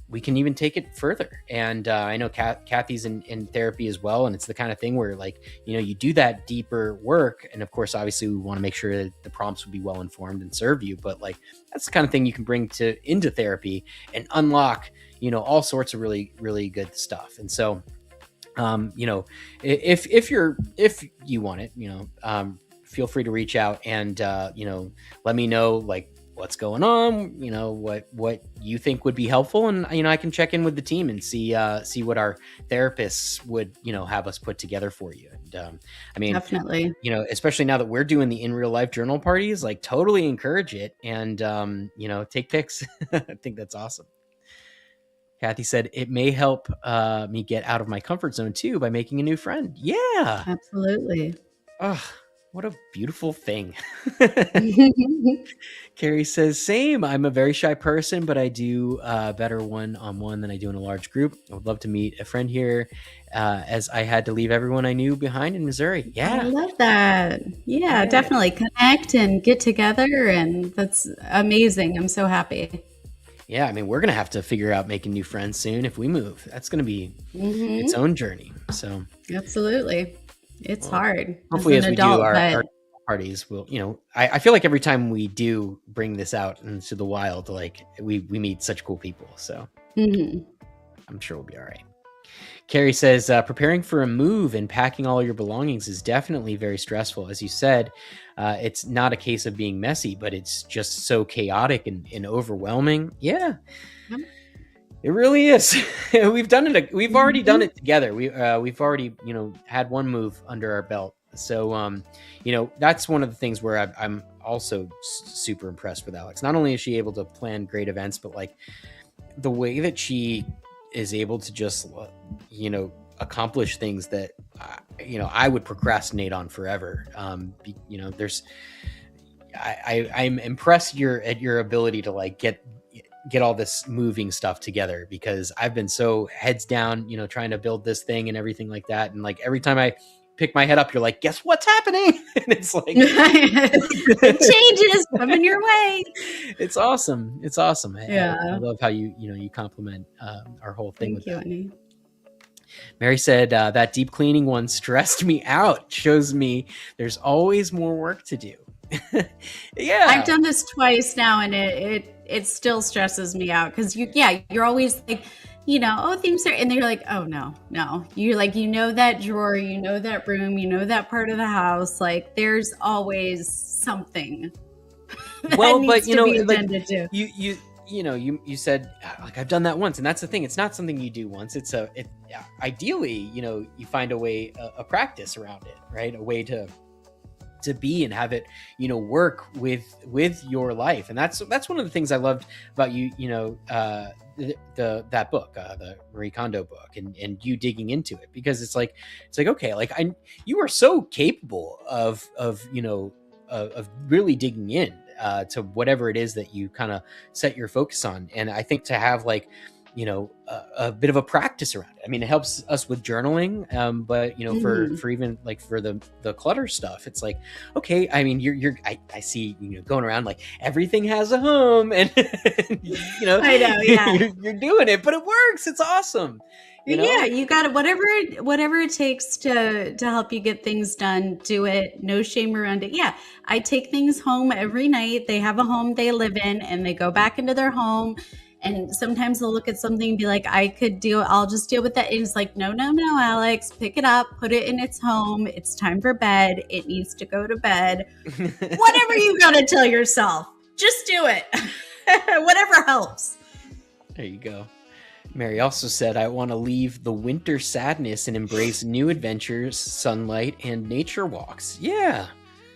we can even take it further. And I know Kathy's in therapy as well. And it's the kind of thing where, like, you do that deeper work. And of course, obviously, we want to make sure that the prompts would be well informed and serve you. But, like, that's the kind of thing you can bring into therapy and unlock, all sorts of really, really good stuff. And so, if you want it, feel free to reach out and, let me know, like, what's going on, what you think would be helpful. And, I can check in with the team and see what our therapists would, have us put together for you. And, I mean, definitely, especially now that we're doing the in real life journal parties, like, totally encourage it and, take pics. I think that's awesome. Kathy said, it may help me get out of my comfort zone too by making a new friend. Yeah, absolutely. Oh, what a beautiful thing. Carrie says, same. I'm a very shy person, but I do better one-on-one than I do in a large group. I would love to meet a friend here, as I had to leave everyone I knew behind in Missouri. Yeah. I love that. Yeah, definitely connect and get together. And that's amazing. I'm so happy. Yeah, I mean, we're going to have to figure out making new friends soon if we move. That's going to be its own journey. So absolutely. It's hard. Hopefully, as we do our parties, we'll, I feel like every time we do bring this out into the wild, like, we meet such cool people. So I'm sure we'll be all right. Carrie says, preparing for a move and packing all your belongings is definitely very stressful. As you said, it's not a case of being messy, but it's just so chaotic and overwhelming. Yeah. It really is. We've done it. We've already done it together. We've already, had one move under our belt. So, that's one of the things where I'm also super impressed with Alex. Not only is she able to plan great events, but like the way that she is able to just, accomplish things that, I would procrastinate on forever. There's, I'm impressed at your ability to like get all this moving stuff together, because I've been so heads down, trying to build this thing and everything like that. And like every time I pick my head up, you're like, guess what's happening? And it's like it changes, coming your way. It's awesome. It's awesome. Yeah. I love how you compliment our whole thing. Thank you, Annie. Mary said that deep cleaning one stressed me out. Shows me there's always more work to do. Yeah, I've done this twice now, and it still stresses me out, because you're always like, things are, and they're like, oh no, you're like, that drawer, that room, that part of the house, like there's always something that well, needs but to be attended to. You said like, I've done that once, and that's the thing. It's not something you do once. Ideally, you find a practice around it, right? A way to be and have it, work with your life. And that's one of the things I loved about you, that book, the Marie Kondo book, and you digging into it, because it's like, okay, like you are so capable of really digging in to whatever it is that you kind of set your focus on. And I think to have like, a bit of a practice around it. I mean, it helps us with journaling, but for even like for the clutter stuff, it's like, okay, I mean, I see, going around like everything has a home, and I know, yeah, you're doing it, but it works. It's awesome. Yeah, you got it. Whatever it takes to help you get things done, do it. No shame around it. Yeah, I take things home every night. They have a home they live in, and they go back into their home. And sometimes they'll look at something and be like, I'll just deal with that. And it's like, no, Alex, pick it up, put it in its home. It's time for bed. It needs to go to bed. Whatever you got to tell yourself, just do it. Whatever helps. There you go. Mary also said, I want to leave the winter sadness and embrace new adventures, sunlight, and nature walks. Yeah.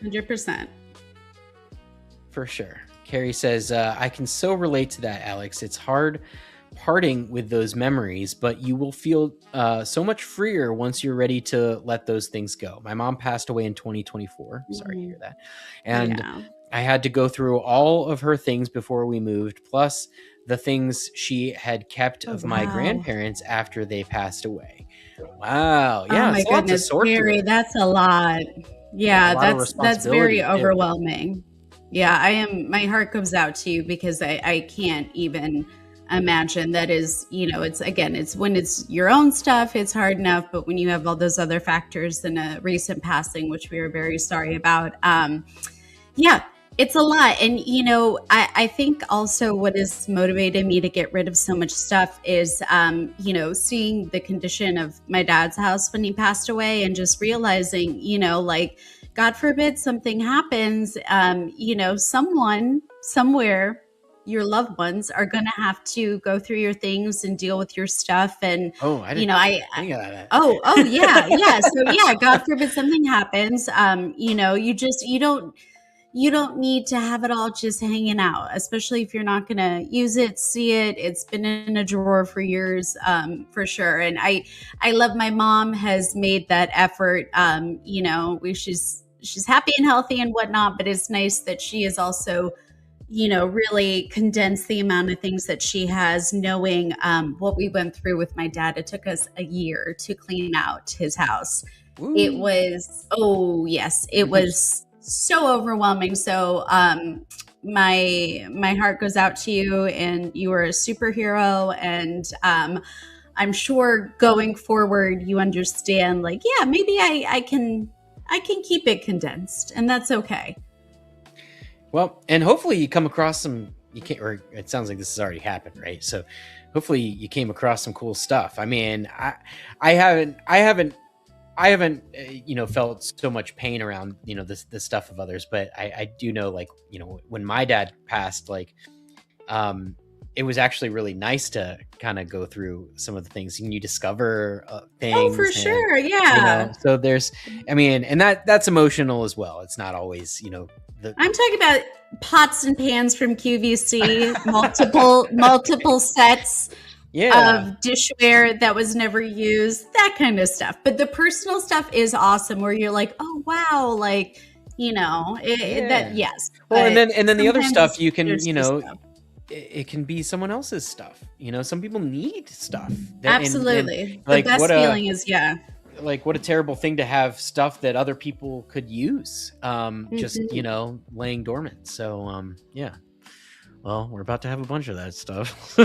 100%. For sure. Carrie says, I can so relate to that, Alex. It's hard parting with those memories, but you will feel so much freer once you're ready to let those things go. My mom passed away in 2024. Sorry to hear that. And I had to go through all of her things before we moved, plus the things she had kept of my grandparents after they passed away. Wow. Yeah. Oh my goodness, Carrie, that's a lot. Yeah, that's very overwhelming. Yeah, my heart goes out to you, because I can't even imagine. That is, it's when it's your own stuff, it's hard enough, but when you have all those other factors and a recent passing, which we are very sorry about, it's a lot. And, I think also what has motivated me to get rid of so much stuff is, seeing the condition of my dad's house when he passed away, and just realizing, like, God forbid something happens, someone, somewhere, your loved ones are going to have to go through your things and deal with your stuff. And, I didn't think about that. Oh, yeah. So yeah, God forbid something happens. You don't need to have it all just hanging out, especially if you're not going to use it, see it. It's been in a drawer for years, for sure. And I love my mom has made that effort. She's happy and healthy and whatnot, but it's nice that she is also, really condensed the amount of things that she has, knowing what we went through with my dad. It took us a year to clean out his house. Ooh. It was, it was so overwhelming. So my heart goes out to you, and you are a superhero. And I'm sure going forward, you understand, like, yeah, maybe I can keep it condensed, and that's okay. Well, and hopefully you come across or it sounds like this has already happened, right? So hopefully you came across some cool stuff. I mean, I haven't felt so much pain around, the stuff of others, but I do know, like, when my dad passed, like, it was actually really nice to kind of go through some of the things, and you discover things. Oh, for sure. Yeah. So there's, I mean, and that's emotional as well. It's not always, I'm talking about pots and pans from QVC, multiple sets of dishware that was never used, that kind of stuff. But the personal stuff is awesome, where you're like, oh wow, like, that, yes. Well, and then the other stuff you can, it can be someone else's stuff. Some people need stuff. Absolutely. The best feeling is, like, what a terrible thing to have stuff that other people could use, just, laying dormant. So, yeah. Well, we're about to have a bunch of that stuff.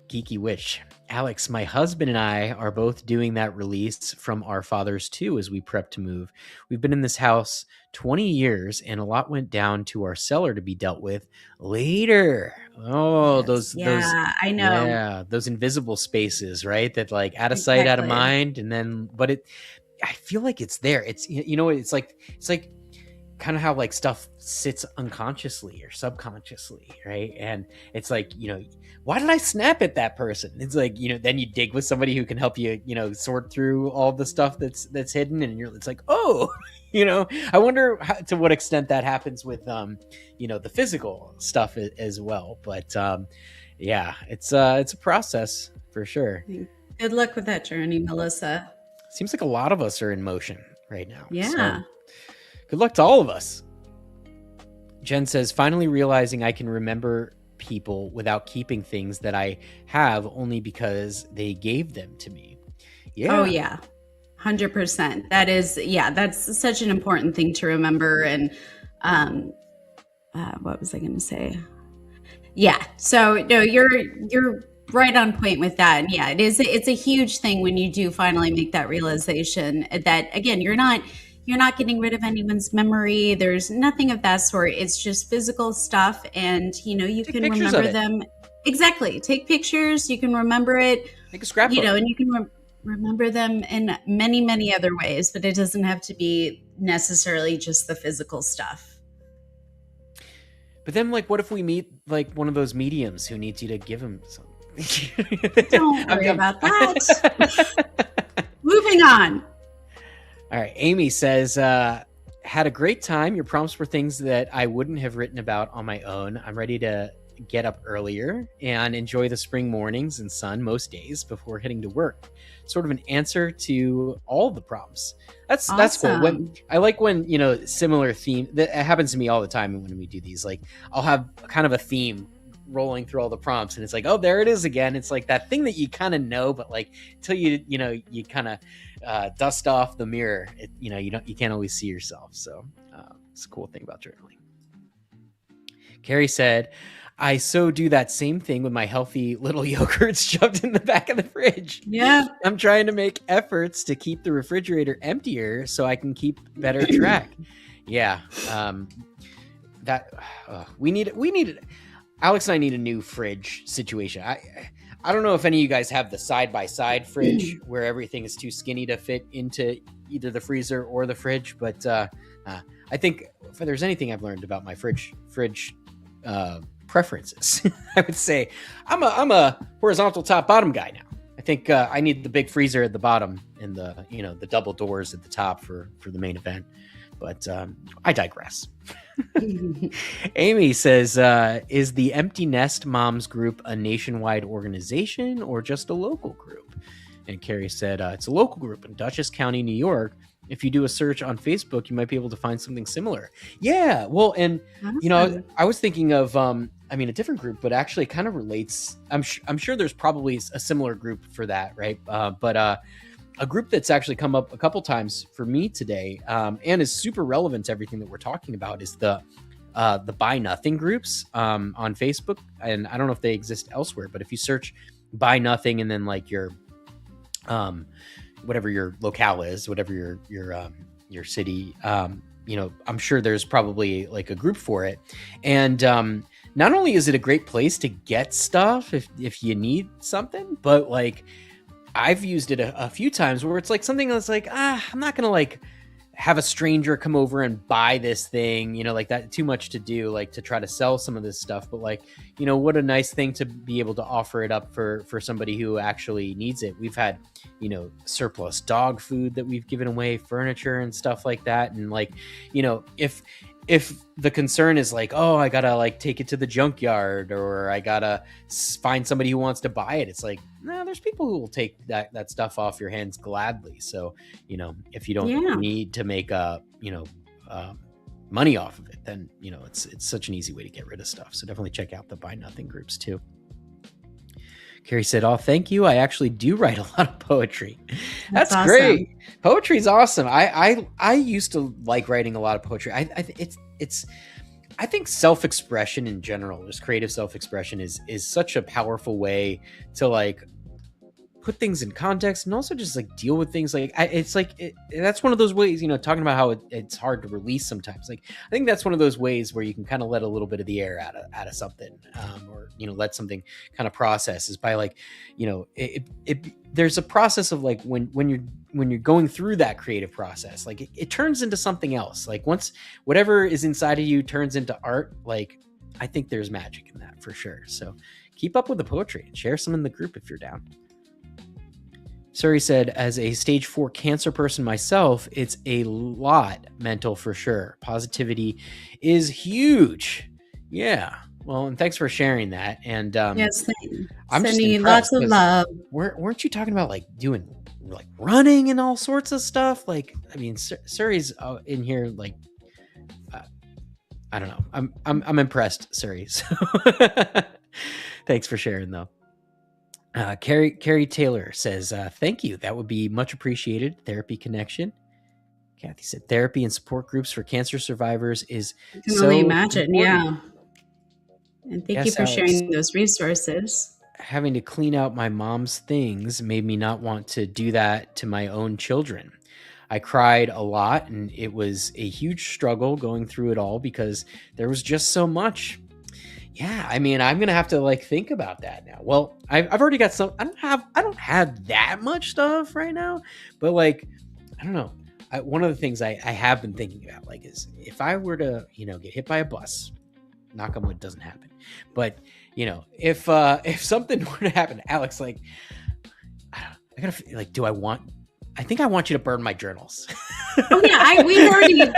Geeky Witch. Alex, my husband and I are both doing that release from our fathers too as we prep to move. We've been in this house 20 years and a lot went down to our cellar to be dealt with later. Oh, those I know. Yeah, those invisible spaces, right? That like out of sight, out of mind, and then I feel like it's there. It's it's like kind of how like stuff sits unconsciously or subconsciously, right? And it's like, why did I snap at that person? It's like, then you dig with somebody who can help you, sort through all the stuff that's hidden, and it's like, oh, I wonder to what extent that happens with the physical stuff as well. But yeah, it's a process for sure. Good luck with that journey, Melissa. Seems like a lot of us are in motion right now. Yeah. So good luck to all of us. Jen says, finally realizing I can remember people without keeping things that I have only because they gave them to me. Yeah. Oh, yeah. 100%. That is, that's such an important thing to remember. And what was I going to say? Yeah. So no, you're right on point with that. And yeah, it's a huge thing when you do finally make that realization that, again, you're not getting rid of anyone's memory. There's nothing of that sort. It's just physical stuff. And, you can remember them. Exactly. Take pictures. You can remember it. Make a scrapbook. And you can remember them in many, many other ways, but it doesn't have to be necessarily just the physical stuff. But then, like, what if we meet, like, one of those mediums who needs you to give him something? Don't worry about that. Moving on. All right. Amy says, had a great time. Your prompts were things that I wouldn't have written about on my own. I'm ready to get up earlier and enjoy the spring mornings and sun most days before heading to work. Sort of an answer to all the prompts. That's awesome. That's cool. I like when, similar theme that happens to me all the time when we do these. Like, I'll have kind of a theme rolling through all the prompts, and it's like, oh, there it is again. It's like that thing that you kind of know, but like until you kind of dust off the mirror, you can't always see yourself. So it's a cool thing about journaling. Carrie said, I so do that same thing with my healthy little yogurts shoved in the back of the fridge. Yeah. I'm trying to make efforts to keep the refrigerator emptier so I can keep better track. Yeah. We need Alex and I need a new fridge situation. I don't know if any of you guys have the side-by-side fridge where everything is too skinny to fit into either the freezer or the fridge, but I think if there's anything I've learned about my fridge preferences, I would say I'm a horizontal top bottom guy now. I think I need the big freezer at the bottom and the double doors at the top for the main event. But I digress. Amy says, is the Empty Nest Moms Group a nationwide organization or just a local group? And Carrie said, it's a local group in Dutchess County, New York. If you do a search on Facebook, you might be able to find something similar. Yeah, well, and awesome. I was thinking of, a different group, but actually kind of relates. I'm sure there's probably a similar group for that, right? But a group that's actually come up a couple times for me today, and is super relevant to everything that we're talking about, is the Buy Nothing groups on Facebook. And I don't know if they exist elsewhere, but if you search Buy Nothing and then like your whatever your locale is, whatever your city, I'm sure there's probably like a group for it. And not only is it a great place to get stuff if you need something, but like I've used it a few times where it's like something that's like, I'm not going to like have a stranger come over and buy this thing, you know, like that, too much to do, like to try to sell some of this stuff. But like, you know, what a nice thing to be able to offer it up for somebody who actually needs it. We've had, you know, surplus dog food that we've given away, furniture and stuff like that. And like, you know, if the concern is like, oh, I gotta like take it to the junkyard, or I gotta find somebody who wants to buy it, it's like, no, there's people who will take that stuff off your hands gladly. So, you know, if you don't need to make money off of it, then, you know, it's such an easy way to get rid of stuff. So definitely check out the Buy Nothing groups too. Carrie said, oh, thank you. I actually do write a lot of poetry. That's awesome. Great. Poetry is awesome. I used to like writing a lot of poetry. I think self-expression in general, just creative self-expression is such a powerful way to like put things in context and also just like deal with things. Like that's one of those ways, you know, talking about how it's hard to release sometimes. Like, I think that's one of those ways where you can kind of let a little bit of the air out of something, or, you know, let something kind of process, is by like, you know, there's a process of like when you're going through that creative process, like it turns into something else. Like once whatever is inside of you turns into art, like I think there's magic in that for sure. So keep up with the poetry and share some in the group if you're down. Suri said, as a stage 4 cancer person myself, it's a lot mental for sure. Positivity is huge. Yeah. Well, and thanks for sharing that. And yes, I'm sending you lots of love. Weren't you talking about like doing like running and all sorts of stuff? Like, I mean, Suri's in here. Like, I don't know. I'm impressed, Suri. So thanks for sharing though. Carrie Taylor says, thank you. That would be much appreciated. Therapy connection. Kathy said, therapy and support groups for cancer survivors is I can only imagine. Yeah. And thank you for sharing those resources. Having to clean out my mom's things made me not want to do that to my own children. I cried a lot, and it was a huge struggle going through it all because there was just so much. Yeah, I mean, I'm gonna have to like think about that now. Well, I've already got some. I don't have that much stuff right now, but like, I don't know. One of the things I have been thinking about, like, is if I were to, you know, get hit by a bus, knock on wood, doesn't happen, but you know, if something were to happen, Alex, like, I gotta like, I think I want you to burn my journals. Oh yeah, we've already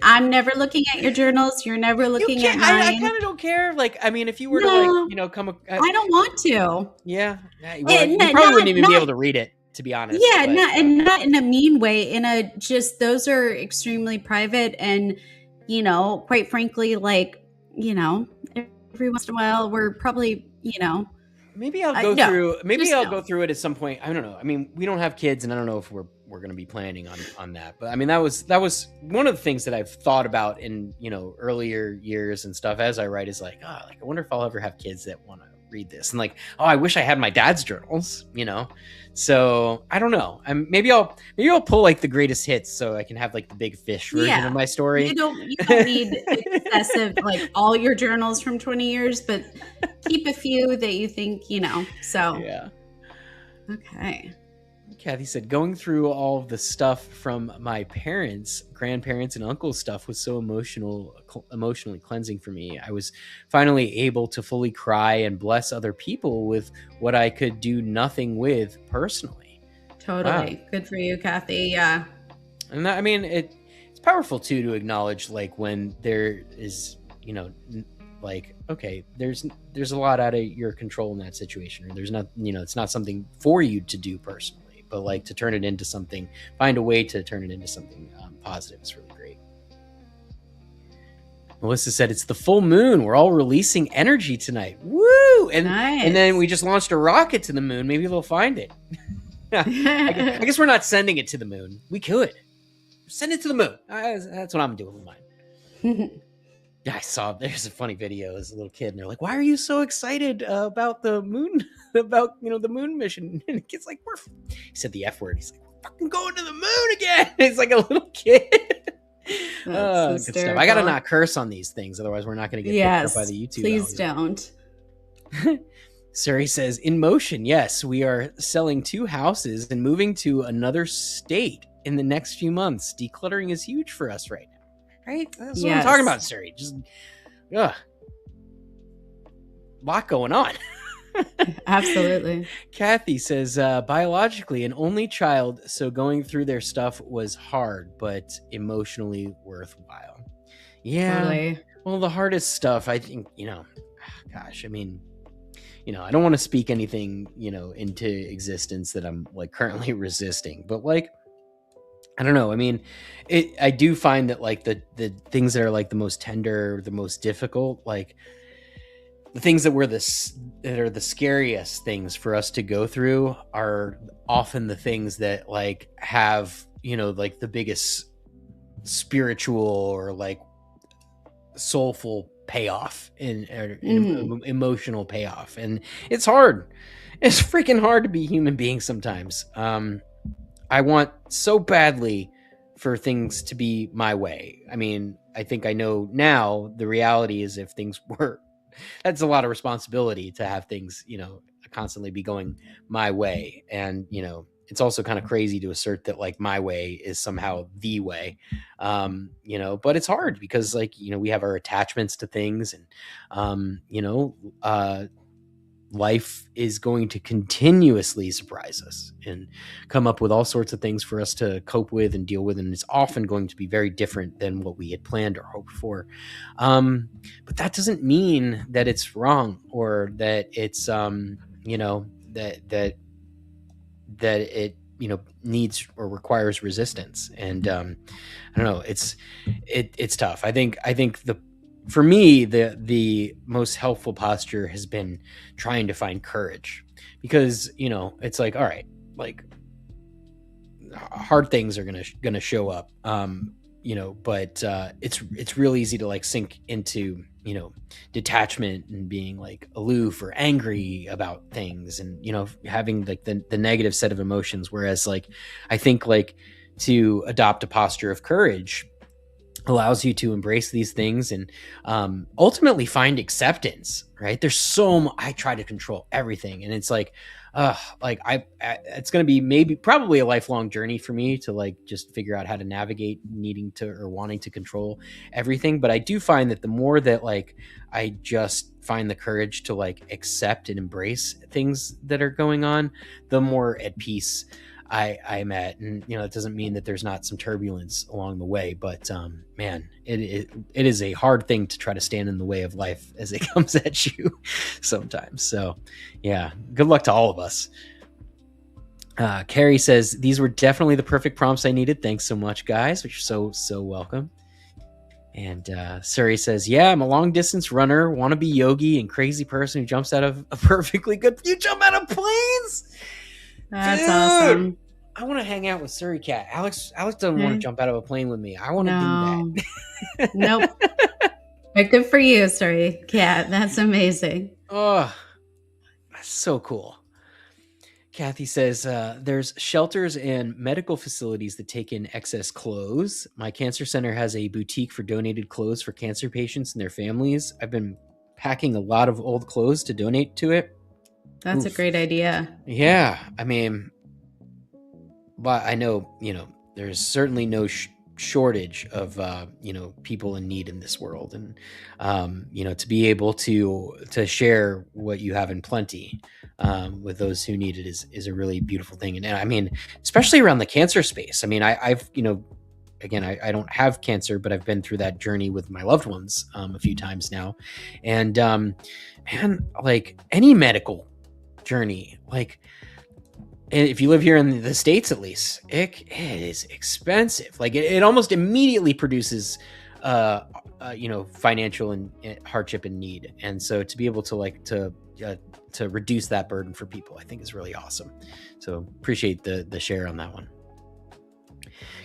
I'm never looking at your journals. You're never looking at mine. I kind of don't care. Like, I mean, if you were to like, you know, come. I don't want to. Yeah, well, you probably wouldn't even be able to read it, to be honest. Yeah, not in a mean way. Just those are extremely private, and you know, quite frankly, like, you know, every once in a while, we're probably, you know. Maybe I'll go through. Maybe I'll go through it at some point. I don't know. I mean, we don't have kids, and I don't know if we're going to be planning on that. But I mean, that was one of the things that I've thought about in, you know, earlier years and stuff as I write, is like, I wonder if I'll ever have kids that want to read this, and like, I wish I had my dad's journals, you know. So I don't know. Maybe I'll pull like the greatest hits so I can have like the Big Fish version of my story. You don't need excessive like all your journals from 20 years, but keep a few that you think, you know. So yeah. Okay. Kathy said, going through all of the stuff from my parents, grandparents, and uncles' stuff was so emotionally cleansing for me. I was finally able to fully cry and bless other people with what I could do nothing with personally. Totally. Wow. Good for you, Kathy. Yeah. And that, I mean, it's powerful too to acknowledge like when there is, you know, like, okay, there's a lot out of your control in that situation, or there's not, you know, it's not something for you to do personally. But like to turn it into something, find a way to turn it into something positive is really great. Melissa said, it's the full moon. We're all releasing energy tonight. Woo! And nice. And then we just launched a rocket to the moon. Maybe they'll find it. I guess we're not sending it to the moon. We could. Send it to the moon. That's what I'm doing with mine. I saw there's a funny video as a little kid, and they're like, why are you so excited about the moon, about, you know, the moon mission? And the kid's like, he said the F word. He's like, we're fucking going to the moon again. It's like a little kid. Good stuff. I got to not curse on these things. Otherwise we're not going to get picked up by the YouTube. Please don't. Suri says, in motion, yes, we are selling 2 houses and moving to another state in the next few months. Decluttering is huge for us right now. Right? That's what I'm talking about, Suri. Just, a lot going on. Absolutely. Kathy says, biologically an only child, so going through their stuff was hard, but emotionally worthwhile. Yeah. Totally. Well, the hardest stuff, I think, gosh, I mean, I don't want to speak anything, into existence that I'm like currently resisting, but like, I don't know. I mean, I do find that like the things that are like the most tender, the most difficult, like the things that are the scariest things for us to go through are often the things that like have, like the biggest spiritual or like soulful payoff in emotional payoff. And it's hard. It's freaking hard to be a human being sometimes. I want so badly for things to be my way. I mean, I think I know now the reality is if things were, that's a lot of responsibility to have things, constantly be going my way. And, it's also kind of crazy to assert that like my way is somehow the way, but it's hard because like, we have our attachments to things and, life is going to continuously surprise us and come up with all sorts of things for us to cope with and deal with. And it's often going to be very different than what we had planned or hoped for. But that doesn't mean that it's wrong or that it's, that it, needs or requires resistance. And, I don't know, it's tough. I think for me, the most helpful posture has been trying to find courage because, it's like, all right, like hard things are gonna show up, but it's real easy to like sink into, detachment and being like aloof or angry about things and, having like the negative set of emotions. Whereas like, I think like to adopt a posture of courage allows you to embrace these things and ultimately find acceptance, right? I try to control everything and it's like it's going to be probably a lifelong journey for me to like just figure out how to navigate needing to or wanting to control everything. But I do find that the more that like I just find the courage to like accept and embrace things that are going on, the more at peace I'm at. And it doesn't mean that there's not some turbulence along the way, but man, it is a hard thing to try to stand in the way of life as it comes at you sometimes. So yeah, good luck to all of us. Carrie says, these were definitely the perfect prompts I needed. Thanks so much, guys, which are so welcome. And Suri says, yeah, I'm a long distance runner, wannabe yogi, and crazy person who jumps out of a perfectly good. You jump out of planes? That's Dude, awesome. I want to hang out with Suri Cat. Alex doesn't want to jump out of a plane with me. I want to do that. Nope. But good for you, Suri Cat. That's amazing. Oh, that's so cool. Kathy says, there's shelters and medical facilities that take in excess clothes. My cancer center has a boutique for donated clothes for cancer patients and their families. I've been packing a lot of old clothes to donate to it. That's a great idea. Yeah. I mean, but I know, there's certainly no shortage of, people in need in this world. And, to be able to share what you have in plenty with those who need it is a really beautiful thing. And I mean, especially around the cancer space. I mean, I've, again, I don't have cancer, but I've been through that journey with my loved ones a few times now. And, man, like any medical journey, like if you live here in the States, at least it is expensive. Like it almost immediately produces financial and hardship and need. And so to be able to like to reduce that burden for people, I think is really awesome. So appreciate the share on that one.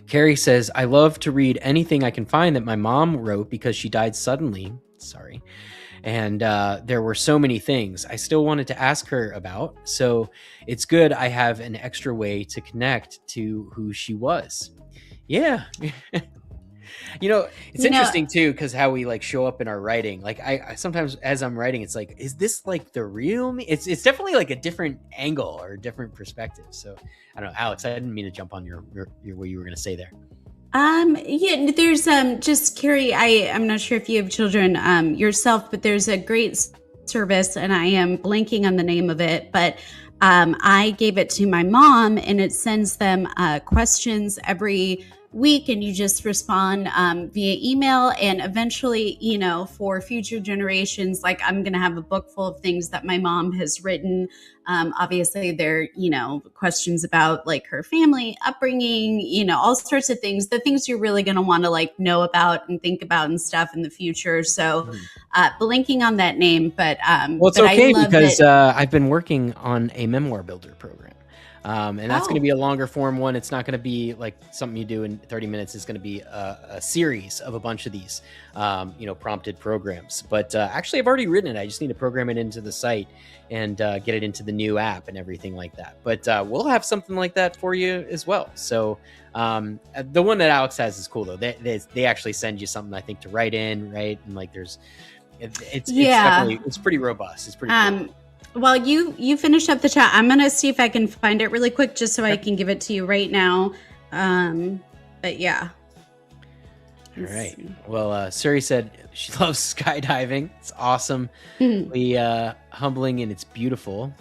Carrie says, I love to read anything I can find that my mom wrote because she died suddenly. Sorry. And there were so many things I still wanted to ask her about. So it's good I have an extra way to connect to who she was. Yeah. It's interesting too, because how we like show up in our writing. Like I sometimes as I'm writing, it's like, is this like the real me? It's definitely like a different angle or a different perspective. So I don't know, Alex, I didn't mean to jump on your what you were going to say there. Yeah, there's just Carrie, I'm not sure if you have children yourself, but there's a great service, and I am blanking on the name of it, but I gave it to my mom, and it sends them questions every week, and you just respond via email. And eventually, for future generations, like I'm going to have a book full of things that my mom has written. Obviously, they're, questions about like her family upbringing, all sorts of things, the things you're really going to want to like know about and think about and stuff in the future. So blanking on that name, but well, it's okay, because I've been working on a memoir builder program. And that's going to be a longer form one. It's not going to be like something you do in 30 minutes. It's going to be a series of a bunch of these, prompted programs. But actually, I've already written it. I just need to program it into the site and get it into the new app and everything like that. But we'll have something like that for you as well. So the one that Alex has is cool, though. They actually send you something, I think, to write in, right? And like it's definitely, it's pretty robust. It's pretty cool. While you finish up the chat, I'm going to see if I can find it really quick just so I can give it to you right now. But yeah. All right. Well, Suri said she loves skydiving. It's awesome. Really humbling, and it's beautiful.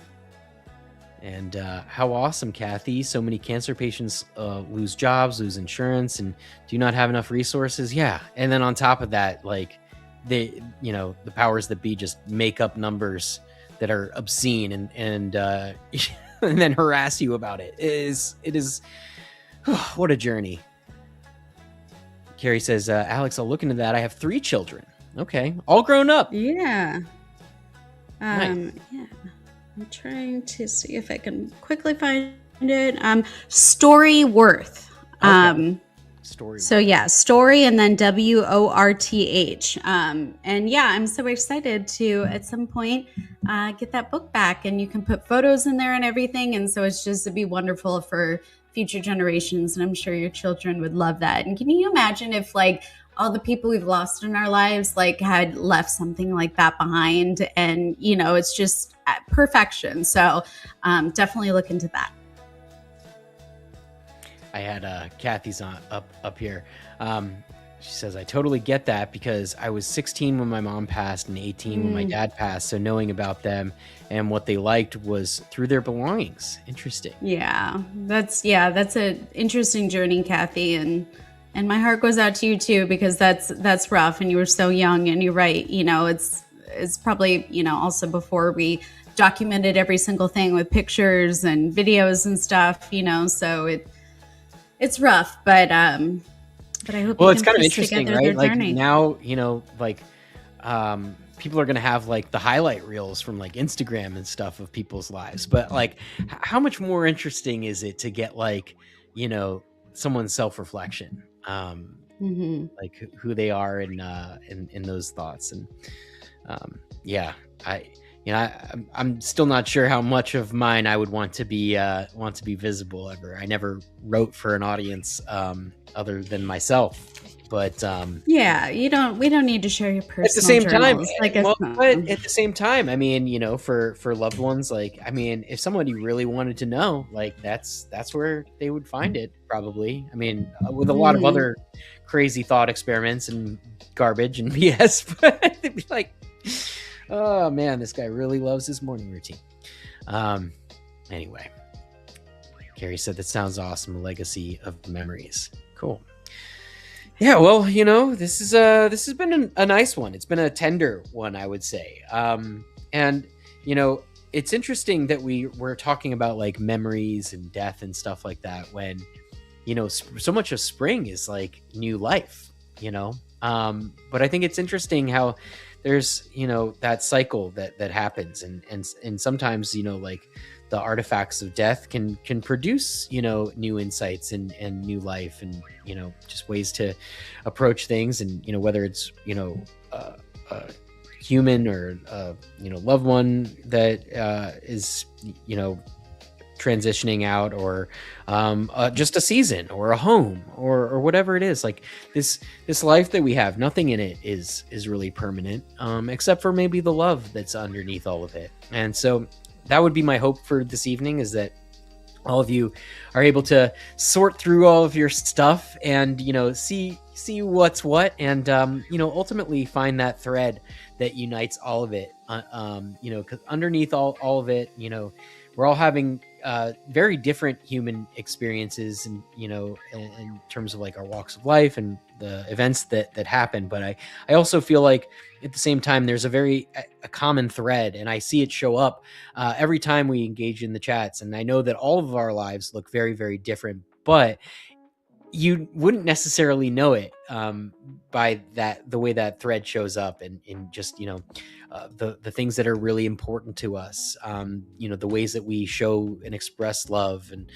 And how awesome, Kathy. So many cancer patients lose jobs, lose insurance, and do not have enough resources. Yeah. And then on top of that, like the powers that be just make up numbers that are obscene and and then harass you about it. It is what a journey. Carrie says, Alex, I'll look into that. I have 3 children. Okay, all grown up. Yeah. Nice. Yeah. I'm trying to see if I can quickly find it. Story Worth. Okay. Story. So yeah, Story and then WORTH. And yeah, I'm so excited to at some point get that book back, and you can put photos in there and everything. And so it's just to be wonderful for future generations. And I'm sure your children would love that. And can you imagine if like all the people we've lost in our lives like had left something like that behind? And it's just perfection. So definitely look into that. I had Kathy's up here. She says, I totally get that, because I was 16 when my mom passed and 18 when my dad passed. So knowing about them and what they liked was through their belongings. Interesting. Yeah, that's an interesting journey, Kathy. And my heart goes out to you too, because that's rough, and you were so young. And you're right. It's probably, also before we documented every single thing with pictures and videos and stuff, so it's rough, but I hope. Well, it's kind of interesting, right? Like now, people are going to have like the highlight reels from like Instagram and stuff of people's lives. But like, how much more interesting is it to get like, someone's self-reflection, like who they are in those thoughts. And I'm still not sure how much of mine I would want to be visible ever. I never wrote for an audience other than myself. But we don't need to share your personal at the same journals. time. But at the same time, I mean, for loved ones, like, I mean, if somebody really wanted to know, like, that's where they would find it, probably. I mean, with a lot of other crazy thought experiments and garbage and BS, but they'd be like, oh man, this guy really loves his morning routine. Anyway, Carrie said that sounds awesome. A legacy of memories. Cool. Yeah, well, this has been a nice one. It's been a tender one, I would say. And it's interesting that we're talking about like memories and death and stuff like that when, so much of spring is like new life, but I think it's interesting how there's, that cycle that happens. And sometimes, like the artifacts of death can produce, new insights and new life and, just ways to approach things. And, whether it's, a human or, loved one that is, transitioning out, or just a season or a home or whatever it is. Like this life that we have, nothing in it is really permanent, except for maybe the love that's underneath all of it. And so that would be my hope for this evening, is that all of you are able to sort through all of your stuff and, see what's what, and, ultimately find that thread that unites all of it. Because underneath all of it, we're all having very different human experiences, and, in terms of like our walks of life and the events that happen. But I also feel like at the same time, there's a common thread, and I see it show up every time we engage in the chats. And I know that all of our lives look very, very different, but you wouldn't necessarily know it by the way that thread shows up, and in just the things that are really important to us, the ways that we show and express love, and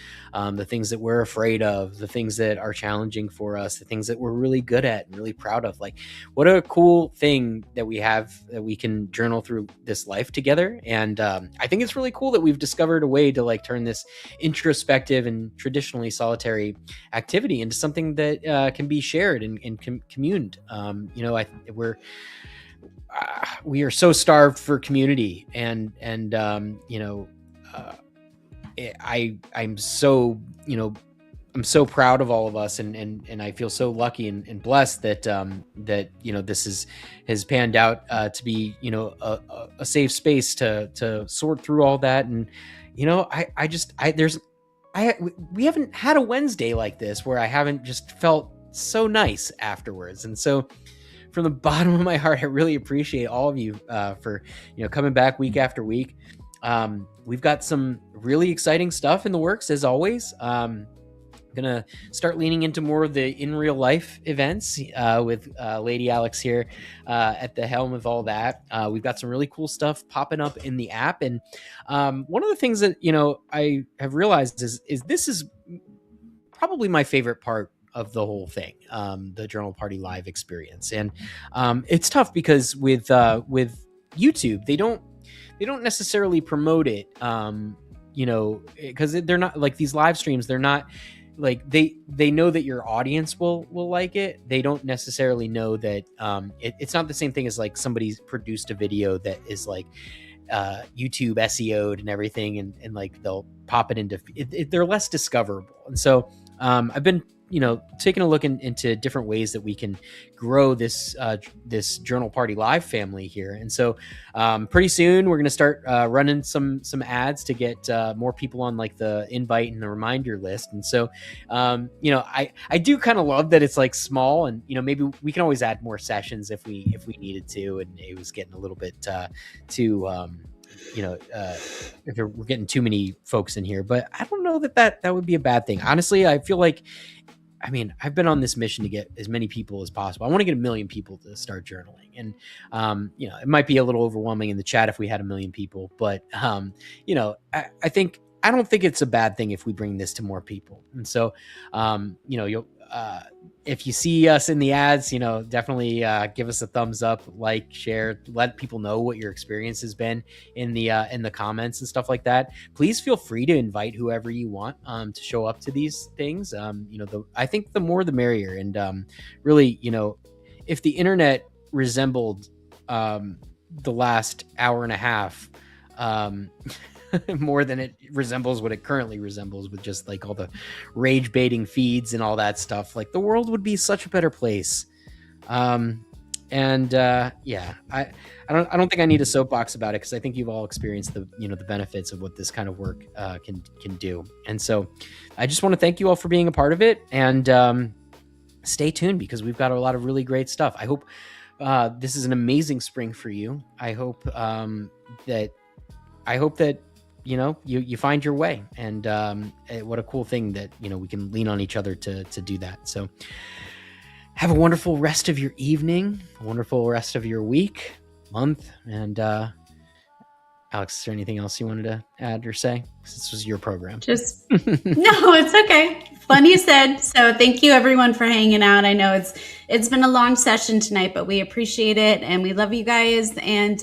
the things that we're afraid of, the things that are challenging for us, the things that we're really good at and really proud of. Like, what a cool thing that we have, that we can journal through this life together. And I think it's really cool that we've discovered a way to like turn this introspective and traditionally solitary activity into something that can be shared and communed. We are so starved for community, and I'm so I'm so proud of all of us, and I feel so lucky and blessed that this has panned out to be a safe space to sort through all that. And we haven't had a Wednesday like this where I haven't just felt so nice afterwards. And so from the bottom of my heart, I really appreciate all of you for coming back week after week. We've got some really exciting stuff in the works, as always. Gonna start leaning into more of the in real life events with Lady Alex here at the helm of all that. We've got some really cool stuff popping up in the app, and one of the things that I have realized is this is probably my favorite part of the whole thing, the Journal Party Live experience. And it's tough because with YouTube, they don't necessarily promote it, because they're not like these live streams. They're not like they know that your audience will like it. They don't necessarily know that it's not the same thing as like somebody's produced a video that is like YouTube SEO'd and everything, and like they'll pop it into they're less discoverable. And so I've been taking a look into different ways that we can grow this Journal Party Live family here. And so pretty soon we're going to start running some ads to get more people on like the invite and the reminder list. And so I do kind of love that it's like small, and maybe we can always add more sessions if we needed to. And it was getting a little bit too if we're getting too many folks in here. But I don't know that would be a bad thing. Honestly, I feel like, I've been on this mission to get as many people as possible. I want to get 1 million people to start journaling. And, it might be a little overwhelming in the chat if we had 1 million people, but, I don't think it's a bad thing if we bring this to more people. And so, you'll, if you see us in the ads, definitely give us a thumbs up, like, share, let people know what your experience has been in the comments and stuff like that. Please feel free to invite whoever you want to show up to these things. I think the more the merrier. And really, if the internet resembled the last hour and a half more than it resembles what it currently resembles, with just like all the rage baiting feeds and all that stuff, like the world would be such a better place. I don't think I need a soapbox about it, because I think you've all experienced the benefits of what this kind of work can do. And so I just want to thank you all for being a part of it, and stay tuned, because we've got a lot of really great stuff. I hope this is an amazing spring for you. I hope that you find your way, and what a cool thing that we can lean on each other to do that. So have a wonderful rest of your evening, a wonderful rest of your week, month. And Alex, is there anything else you wanted to add or say? This was your program. No, it's okay. Funny said. So thank you everyone for hanging out. I know it's been a long session tonight, but we appreciate it, and we love you guys. And